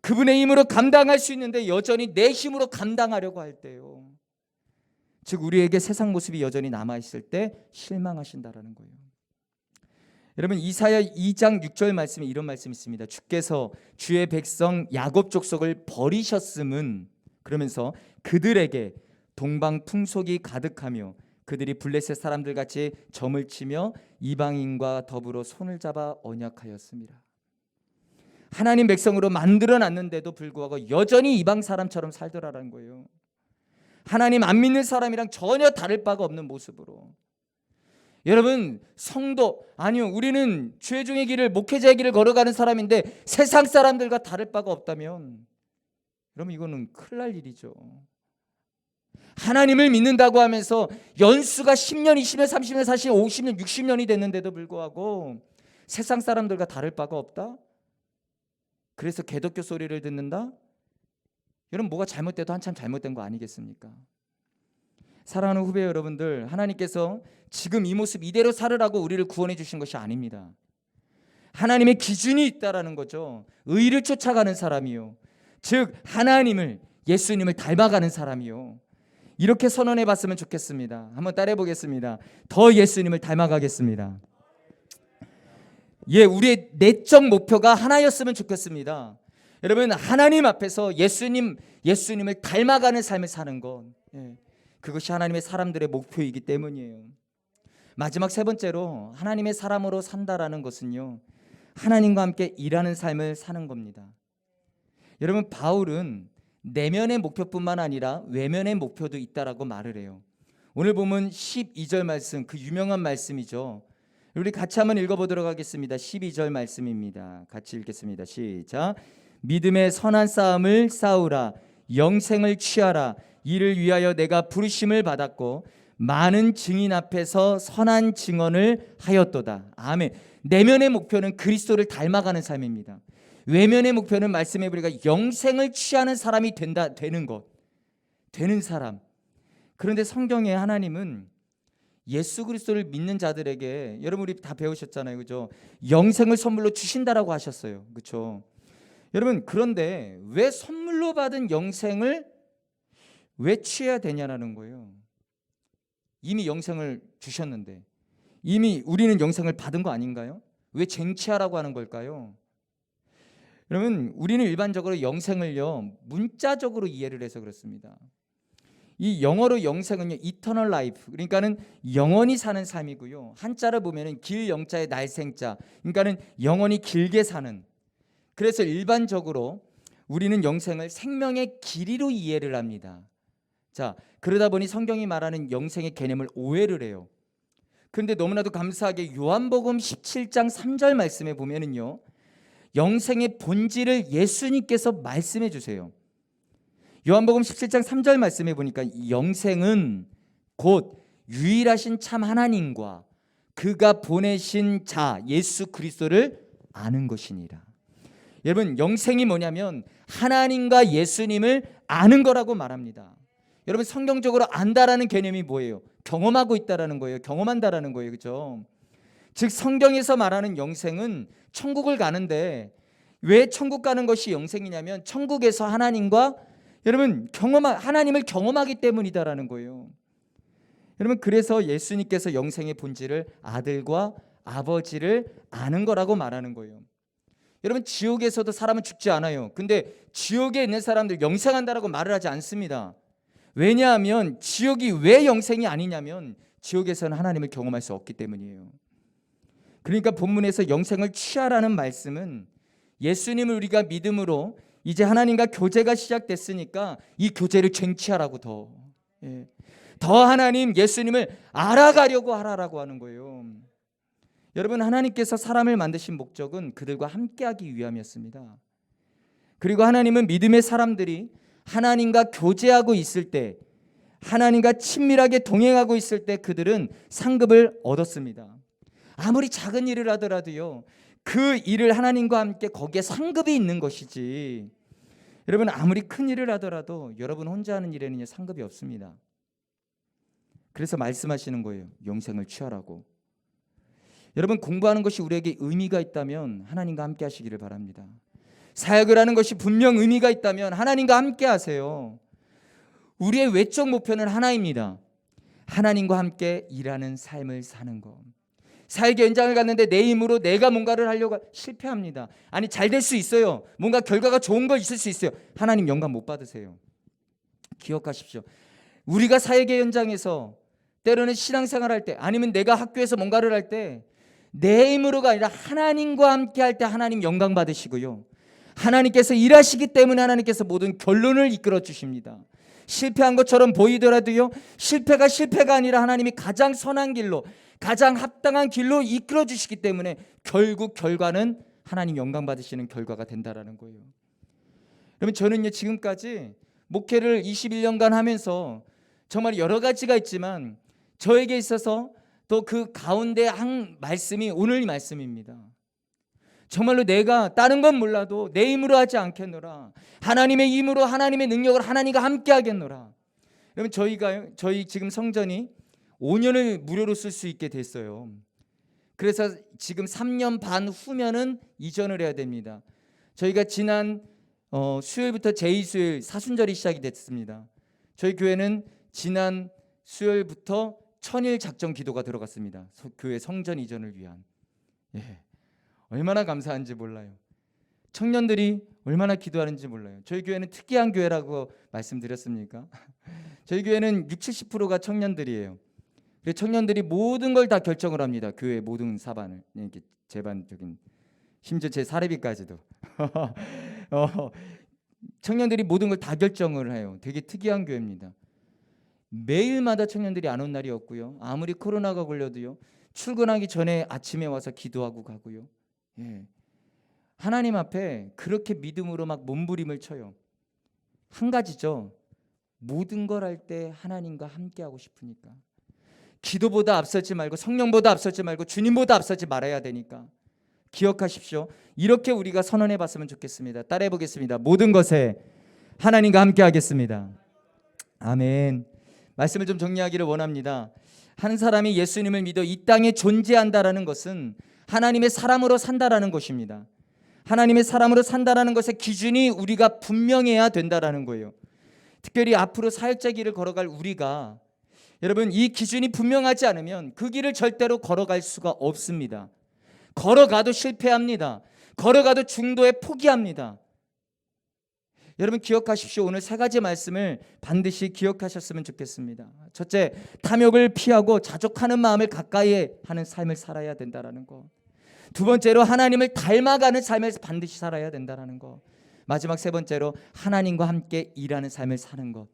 [SPEAKER 2] 그분의 힘으로 감당할 수 있는데 여전히 내 힘으로 감당하려고 할 때요. 즉, 우리에게 세상 모습이 여전히 남아있을 때 실망하신다라는 거예요. 여러분, 이사야 2장 6절 말씀에 이런 말씀이 있습니다. 주께서 주의 백성 야곱 족속을 버리셨음은, 그러면서 그들에게 동방 풍속이 가득하며 그들이 블레셋 사람들 같이 점을 치며 이방인과 더불어 손을 잡아 언약하였습니다. 하나님 백성으로 만들어놨는데도 불구하고 여전히 이방 사람처럼 살더라라는 거예요. 하나님 안 믿는 사람이랑 전혀 다를 바가 없는 모습으로. 여러분, 성도, 아니요, 우리는 죄중의 길을, 목회자의 길을 걸어가는 사람인데 세상 사람들과 다를 바가 없다면 여러분, 이거는 큰일 날 일이죠. 하나님을 믿는다고 하면서 연수가 10년, 20년, 30년, 40년, 50년, 60년이 됐는데도 불구하고 세상 사람들과 다를 바가 없다? 그래서 개독교 소리를 듣는다? 여러분, 뭐가 잘못돼도 한참 잘못된 거 아니겠습니까? 사랑하는 후배 여러분들, 하나님께서 지금 이 모습 이대로 살으라고 우리를 구원해 주신 것이 아닙니다. 하나님의 기준이 있다라는 거죠. 의를 쫓아가는 사람이요, 즉 하나님을, 예수님을 닮아가는 사람이요. 이렇게 선언해 봤으면 좋겠습니다. 한번 따라해 보겠습니다. 더 예수님을 닮아가겠습니다. 예, 우리의 내적 목표가 하나였으면 좋겠습니다. 여러분, 하나님 앞에서 예수님을 닮아가는 삶을 사는 것, 예, 그것이 하나님의 사람들의 목표이기 때문이에요. 마지막 세 번째로 하나님의 사람으로 산다라는 것은요, 하나님과 함께 일하는 삶을 사는 겁니다. 여러분, 바울은 내면의 목표뿐만 아니라 외면의 목표도 있다라고 말을 해요. 오늘 보면 12절 말씀, 그 유명한 말씀이죠. 우리 같이 한번 읽어보도록 하겠습니다. 12절 말씀입니다. 같이 읽겠습니다. 시작. 믿음의 선한 싸움을 싸우라. 영생을 취하라. 이를 위하여 내가 부르심을 받았고 많은 증인 앞에서 선한 증언을 하였도다. 아멘. 내면의 목표는 그리스도를 닮아가는 삶입니다. 외면의 목표는 말씀해 보니까 영생을 취하는 사람이 되는 것, 되는 사람. 그런데 성경에 하나님은 예수 그리스도를 믿는 자들에게, 여러분 우리 다 배우셨잖아요, 그죠? 영생을 선물로 주신다라고 하셨어요, 그렇죠? 여러분, 그런데 왜 선물로 받은 영생을 왜 취해야 되냐라는 거예요. 이미 영생을 주셨는데, 이미 우리는 영생을 받은 거 아닌가요? 왜 쟁취하라고 하는 걸까요? 여러분, 우리는 일반적으로 영생을요, 문자적으로 이해를 해서 그렇습니다. 이 영어로 영생은요, eternal life, 그러니까는 영원히 사는 삶이고요. 한자를 보면은 길 영자의 날생자, 그러니까는 영원히 길게 사는. 그래서 일반적으로 우리는 영생을 생명의 길이로 이해를 합니다. 자, 그러다 보니 성경이 말하는 영생의 개념을 오해를 해요. 그런데 너무나도 감사하게 요한복음 17장 3절 말씀에 보면은요, 영생의 본질을 예수님께서 말씀해 주세요. 요한복음 17장 3절 말씀해 보니까 영생은 곧 유일하신 참 하나님과 그가 보내신 자 예수 그리스도를 아는 것이니라. 여러분, 영생이 뭐냐면 하나님과 예수님을 아는 거라고 말합니다. 여러분 성경적으로 안다라는 개념이 뭐예요? 경험하고 있다라는 거예요. 경험한다라는 거예요. 그렇죠? 즉 성경에서 말하는 영생은 천국을 가는데 왜 천국 가는 것이 영생이냐면 천국에서 하나님과 여러분 하나님을 경험하기 때문이다라는 거예요. 여러분 그래서 예수님께서 영생의 본질을 아들과 아버지를 아는 거라고 말하는 거예요. 여러분 지옥에서도 사람은 죽지 않아요. 근데 지옥에 있는 사람들 영생한다라고 말을 하지 않습니다. 왜냐하면 지옥이 왜 영생이 아니냐면 지옥에서는 하나님을 경험할 수 없기 때문이에요. 그러니까 본문에서 영생을 취하라는 말씀은 예수님을 우리가 믿음으로 이제 하나님과 교제가 시작됐으니까 이 교제를 쟁취하라고 더 하나님 예수님을 알아가려고 하라라고 하는 거예요. 여러분 하나님께서 사람을 만드신 목적은 그들과 함께하기 위함이었습니다. 그리고 하나님은 믿음의 사람들이 하나님과 교제하고 있을 때, 하나님과 친밀하게 동행하고 있을 때 그들은 상급을 얻었습니다. 아무리 작은 일을 하더라도요, 그 일을 하나님과 함께 거기에 상급이 있는 것이지, 여러분 아무리 큰 일을 하더라도 여러분 혼자 하는 일에는 상급이 없습니다. 그래서 말씀하시는 거예요. 영생을 취하라고. 여러분 공부하는 것이 우리에게 의미가 있다면 하나님과 함께 하시기를 바랍니다. 사역을 하는 것이 분명 의미가 있다면 하나님과 함께 하세요. 우리의 외적 목표는 하나입니다. 하나님과 함께 일하는 삶을 사는 것. 사역의 현장을 갔는데 내 힘으로 내가 뭔가를 하려고 실패합니다. 아니 잘 될 수 있어요. 뭔가 결과가 좋은 거 있을 수 있어요. 하나님 영감 못 받으세요. 기억하십시오. 우리가 사역의 현장에서 때로는 신앙생활 할 때 아니면 내가 학교에서 뭔가를 할 때 내 힘으로가 아니라 하나님과 함께 할 때 하나님 영광 받으시고요. 하나님께서 일하시기 때문에 하나님께서 모든 결론을 이끌어 주십니다. 실패한 것처럼 보이더라도요, 실패가 아니라 하나님이 가장 선한 길로, 가장 합당한 길로 이끌어 주시기 때문에 결국 결과는 하나님 영광 받으시는 결과가 된다라는 거예요. 여러분 저는요 지금까지 목회를 21년간 하면서 정말 여러 가지가 있지만 저에게 있어서 또 그 가운데 한 말씀이 오늘 이 말씀입니다. 정말로 내가 다른 건 몰라도 내 힘으로 하지 않겠노라. 하나님의 힘으로 하나님의 능력을 하나님과 함께 하겠노라. 여러분 저희 지금 성전이 5년을 무료로 쓸 수 있게 됐어요. 그래서 지금 3년 반 후면은 이전을 해야 됩니다. 저희가 지난 수요일부터 제2수요일 사순절이 시작이 됐습니다. 저희 교회는 지난 수요일부터 천일 작정 기도가 들어갔습니다. 교회 성전 이전을 위한. 얼마나 감사한지 몰라요. 청년들이 얼마나 기도하는지 몰라요. 저희 교회는 특이한 교회라고 말씀드렸습니까? 저희 교회는 60-70%가 청년들이에요. 그래서 청년들이 모든 걸 다 결정을 합니다. 교회 모든 사반을, 이렇게 제반적인, 심지어 제 사례비까지도 청년들이 모든 걸 다 결정을 해요. 되게 특이한 교회입니다. 매일마다 청년들이 안 온 날이 없고요. 아무리 코로나가 걸려도요, 출근하기 전에 아침에 와서 기도하고 가고요. 하나님 앞에 그렇게 믿음으로 막 몸부림을 쳐요. 한 가지죠. 모든 걸 할 때 하나님과 함께 하고 싶으니까. 기도보다 앞서지 말고, 성령보다 앞서지 말고, 주님보다 앞서지 말아야 되니까. 기억하십시오. 이렇게 우리가 선언해 봤으면 좋겠습니다. 따라해 보겠습니다. 모든 것에 하나님과 함께 하겠습니다. 아멘. 말씀을 좀 정리하기를 원합니다. 한 사람이 예수님을 믿어 이 땅에 존재한다라는 것은 하나님의 사람으로 산다라는 것입니다. 하나님의 사람으로 산다라는 것의 기준이 우리가 분명해야 된다라는 거예요. 특별히 앞으로 사역자 길을 걸어갈 우리가, 여러분 이 기준이 분명하지 않으면 그 길을 절대로 걸어갈 수가 없습니다. 걸어가도 실패합니다. 걸어가도 중도에 포기합니다. 여러분 기억하십시오. 오늘 3가지 말씀을 반드시 기억하셨으면 좋겠습니다. 첫째, 탐욕을 피하고 자족하는 마음을 가까이 하는 삶을 살아야 된다는 것. 두 번째로, 하나님을 닮아가는 삶을 반드시 살아야 된다는 것. 마지막 3번째로, 하나님과 함께 일하는 삶을 사는 것.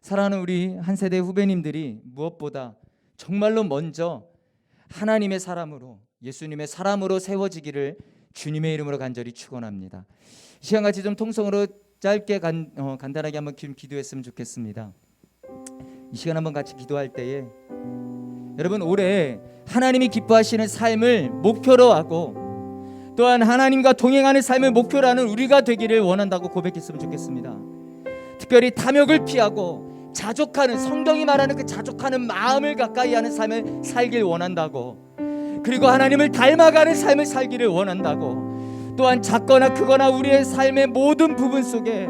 [SPEAKER 2] 사랑하는 우리 한 세대 후배님들이 무엇보다 정말로 먼저 하나님의 사람으로, 예수님의 사람으로 세워지기를 주님의 이름으로 간절히 축원합니다. 시간같이 좀 통성으로 짧게 간단하게 한번 기도했으면 좋겠습니다. 이 시간 한번 같이 기도할 때에 여러분 올해 하나님이 기뻐하시는 삶을 목표로 하고 또한 하나님과 동행하는 삶을 목표로 하는 우리가 되기를 원한다고 고백했으면 좋겠습니다. 특별히 탐욕을 피하고 자족하는, 성경이 말하는 그 자족하는 마음을 가까이 하는 삶을 살길 원한다고, 그리고 하나님을 닮아가는 삶을 살기를 원한다고, 또한 작거나 크거나 우리의 삶의 모든 부분 속에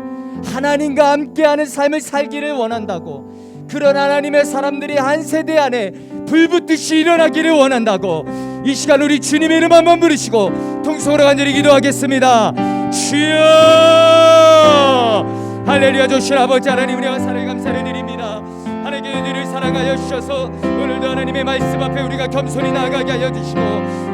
[SPEAKER 2] 하나님과 함께하는 삶을 살기를 원한다고, 그런 하나님의 사람들이 한 세대 안에 불붙듯이 일어나기를 원한다고, 이 시간 우리 주님의 이름 한번 부르시고 통성으로 간절히 기도하겠습니다. 주여, 할렐루야. 조신 아버지 하나님, 우리가 사랑을 감사를 드립니다. 하나님께 우리를 사랑하여 주셔서 오늘도 하나님의 말씀 앞에 우리가 겸손히 나아가게 하여 주시고,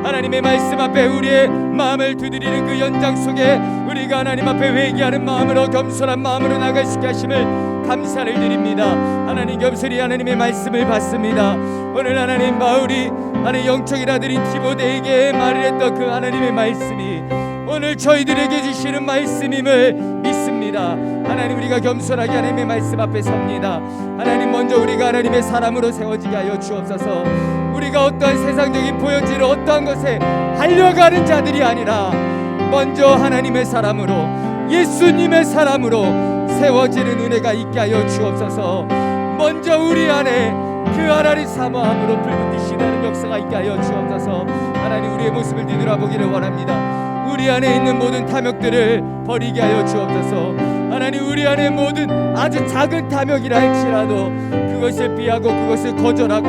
[SPEAKER 2] 하나님의 말씀 앞에 우리의 마음을 두드리는 그 연장 속에 우리가 하나님 앞에 회개하는 마음으로, 겸손한 마음으로 나아갈 수 있게 하심을 감사를 드립니다. 하나님, 겸손히 하나님의 말씀을 받습니다. 오늘 하나님, 바울이 하나님 영적인 아들인 디모데에게 말을 했던 그 하나님의 말씀이 오늘 저희들에게 주시는 말씀임을 믿습니다. 하나님, 우리가 겸손하게 하나님의 말씀 앞에 섭니다. 하나님, 먼저 우리가 하나님의 사람으로 세워지게 하여 주옵소서. 우리가 어떠한 세상적인 보여지는 어떠한 것에 하려가는 자들이 아니라 먼저 하나님의 사람으로, 예수님의 사람으로 세워지는 은혜가 있게 하여 주옵소서. 먼저 우리 안에 그 하나님 사모함으로 불붙듯이 나는 역사가 있게 하여 주옵소서. 하나님, 우리의 모습을 뒤돌아보기를 원합니다. 우리 안에 있는 모든 탐욕들을 버리게 하여 주옵소서. 하나님, 우리 안에 모든 아주 작은 탐욕이라 할지라도 그것을 피하고 그것을 거절하고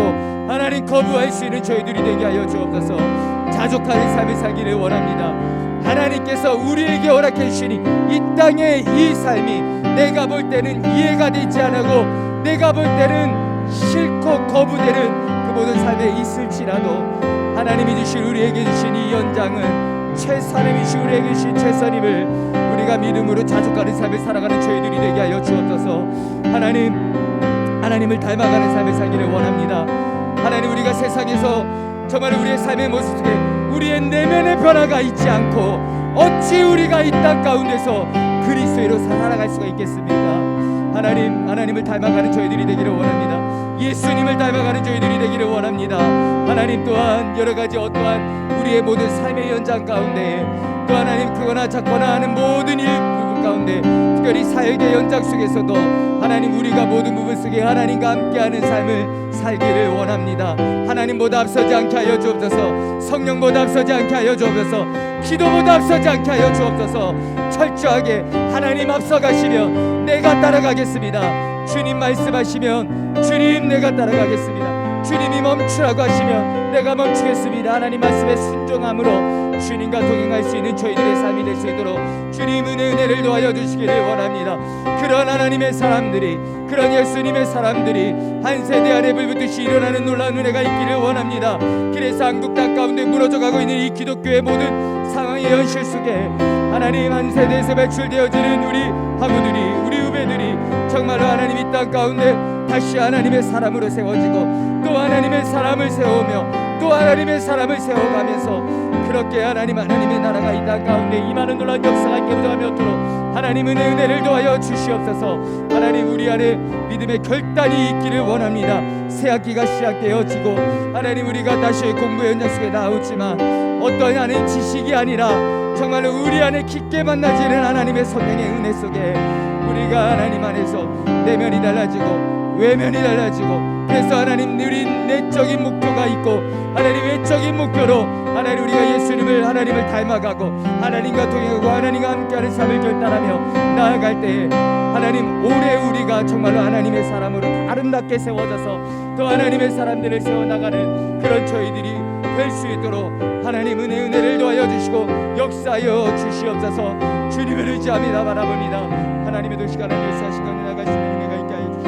[SPEAKER 2] 하나님 거부할 수 있는 저희들이 되게 하여 주옵소서. 자족하는 삶을 살기를 원합니다. 하나님께서 우리에게 허락해 주시니 이 땅의 이 삶이 내가 볼 때는 이해가 되지 않고 내가 볼 때는 싫고 거부되는 그 모든 삶에 있을지라도 하나님이 주신, 우리에게 주신 이 연장은 최선임이시 우리에게 주신 최선임을 우리가 믿음으로 자족하는 삶을 살아가는 저희들이 되게 하여 주옵소서. 하나님을 닮아가는 삶을 살기를 원합니다. 하나님, 우리가 세상에서 정말 우리의 삶의 모습 속에 우리의 내면의 변화가 있지 않고 어찌 우리가 이 땅 가운데서 그리스도로 살아갈 수가 있겠습니까? 하나님을 닮아가는 저희들이 되기를 원합니다. 예수님을 닮아가는 저희들이 되기를 원합니다. 하나님, 또한 여러 가지 어떠한 우리의 모든 삶의 연장 가운데, 또 하나님 크거나 작거나 하는 모든 일 부분 가운데, 특별히 사역의 연장 속에서도 하나님, 우리가 모든 부분 속에 하나님과 함께하는 삶을 살기를 원합니다. 하나님보다 앞서지 않게 하여 주옵소서. 성령보다 앞서지 않게 하여 주옵소서. 기도보다 앞서지 않게 하여 주옵소서. 철저하게 하나님 앞서가시며 내가 따라가겠습니다. 주님 말씀하시면 주님 내가 따라가겠습니다. 주님이 멈추라고 하시면 내가 멈추겠습니다. 하나님 말씀에 순종함으로 주님과 동행할 수 있는 저희들의 삶이 될 수 있도록 주님 은혜를 도와여 주시기를 원합니다. 그런 하나님의 사람들이, 그런 예수님의 사람들이 한 세대 안에 불붙듯이 일어나는 놀라운 은혜가 있기를 원합니다. 그래서 한국 땅 가운데 무너져가고 있는 이 기독교의 모든 상황의 현실 속에 하나님, 한 세대에서 배출되어지는 우리 하구들이, 우리 후배들이 정말로 하나님 이 땅 가운데 다시 하나님의 사람으로 세워지고 또 하나님의 사람을 세우며 또 하나님의 사람을 세워가면서 그렇게 하나님의 나라가 이 땅 가운데 임하는 놀라운 역사가 있게 묻어가며도록 하나님은 은혜를 도와여 주시옵소서. 하나님, 우리 안에 믿음의 결단이 있기를 원합니다. 새 학기가 시작되어지고 하나님, 우리가 다시 공부 현장 속에 나오지만 어떤 하나님 지식이 아니라 정말로 우리 안에 깊게 만나지는 하나님의 성령의 은혜 속에 우리가 하나님 안에서 내면이 달라지고 외면이 달라지고, 그래서 하나님 누린 내적인 목표가 있고 하나님 외적인 목표로 하나님 우리가 예수님을, 하나님을 닮아가고 하나님과 동행하고 하나님과 함께하는 삶을 결단하며 나아갈 때에 하나님, 올해 우리가 정말로 하나님의 사람으로 아름답게 세워져서 또 하나님의 사람들을 세워나가는 그런 저희들이 될 수 있도록 하나님 은혜를 도와여 주시고 역사하여 주시옵소서. 주님을 의지합니다. 바라봅니다. 하나님의 도시가 하나님 역사하시고 나아가시는 은혜가 있게 하여 주시옵소서.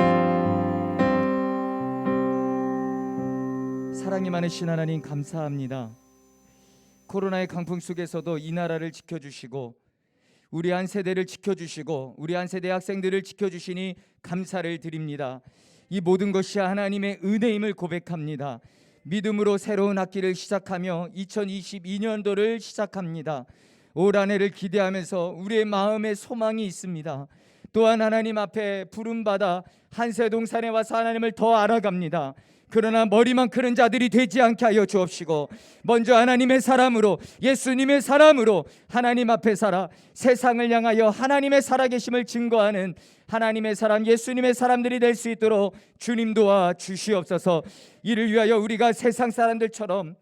[SPEAKER 2] 사랑이 많으신 하나님, 감사합니다. 코로나의 강풍 속에서도 이 나라를 지켜주시고 우리 한 세대를 지켜주시고 우리 한 세대 학생들을 지켜주시니 감사를 드립니다. 이 모든 것이 하나님의 은혜임을 고백합니다. 믿음으로 새로운 학기를 시작하며 2022년도를 시작합니다. 올 한 해를 기대하면서 우리의 마음에 소망이 있습니다. 또한 하나님 앞에 부름받아 한세동산에 와서 하나님을 더 알아갑니다. 그러나 머리만 크는 자들이 되지 않게 하여 주옵시고 먼저 하나님의 사람으로, 예수님의 사람으로 하나님 앞에 살아 세상을 향하여 하나님의 살아계심을 증거하는
[SPEAKER 4] 하나님의 사람, 예수님의 사람들이 될 수 있도록 주님 도와 주시옵소서. 이를 위하여 우리가 세상 사람들처럼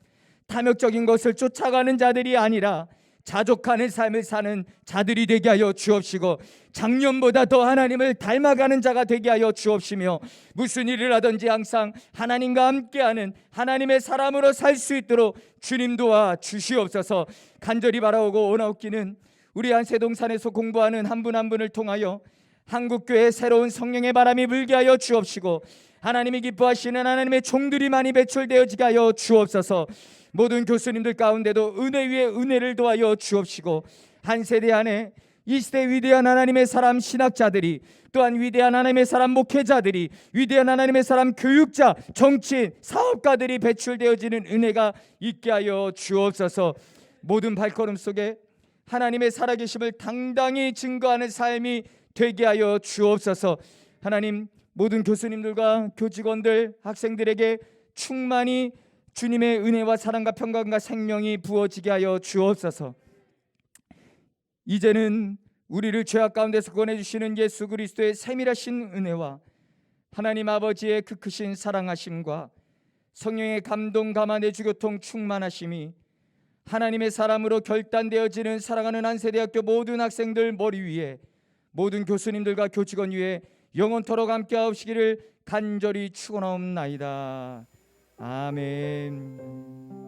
[SPEAKER 4] 탐욕적인 것을 쫓아가는 자들이 아니라 자족하는 삶을 사는 자들이 되게 하여 주옵시고, 작년보다 더 하나님을 닮아가는 자가 되게 하여 주옵시며, 무슨 일을 하든지 항상 하나님과 함께하는 하나님의 사람으로 살 수 있도록 주님 도와 주시옵소서. 간절히 바라오고 원하옵기는 우리 안세동산에서 공부하는 한 분 한 분을 통하여 한국교회에 새로운 성령의 바람이 불게 하여 주옵시고, 하나님이 기뻐하시는 하나님의 종들이 많이 배출되어지게 하여 주옵소서. 모든 교수님들 가운데도 은혜 위에 은혜를 더하여 주옵시고, 한 세대 안에 이 시대 위대한 하나님의 사람 신학자들이, 또한 위대한 하나님의 사람 목회자들이, 위대한 하나님의 사람 교육자, 정치인, 사업가들이 배출되어지는 은혜가 있게 하여 주옵소서. 모든 발걸음 속에 하나님의 살아계심을 당당히 증거하는 삶이 되게 하여 주옵소서. 하나님, 모든 교수님들과 교직원들, 학생들에게 충만히 주님의 은혜와 사랑과 평강과 생명이 부어지게 하여 주옵소서. 이제는 우리를 죄악 가운데서 구원해주시는 예수 그리스도의 세밀하신 은혜와 하나님 아버지의 그 크신 사랑하심과 성령의 감동 감화 주교통 충만하심이 하나님의 사람으로 결단되어지는 사랑하는 한세대학교 모든 학생들 머리 위에, 모든 교수님들과 교직원 위에 영원토록 함께하시기를 간절히 축원하옵나이다. 아멘.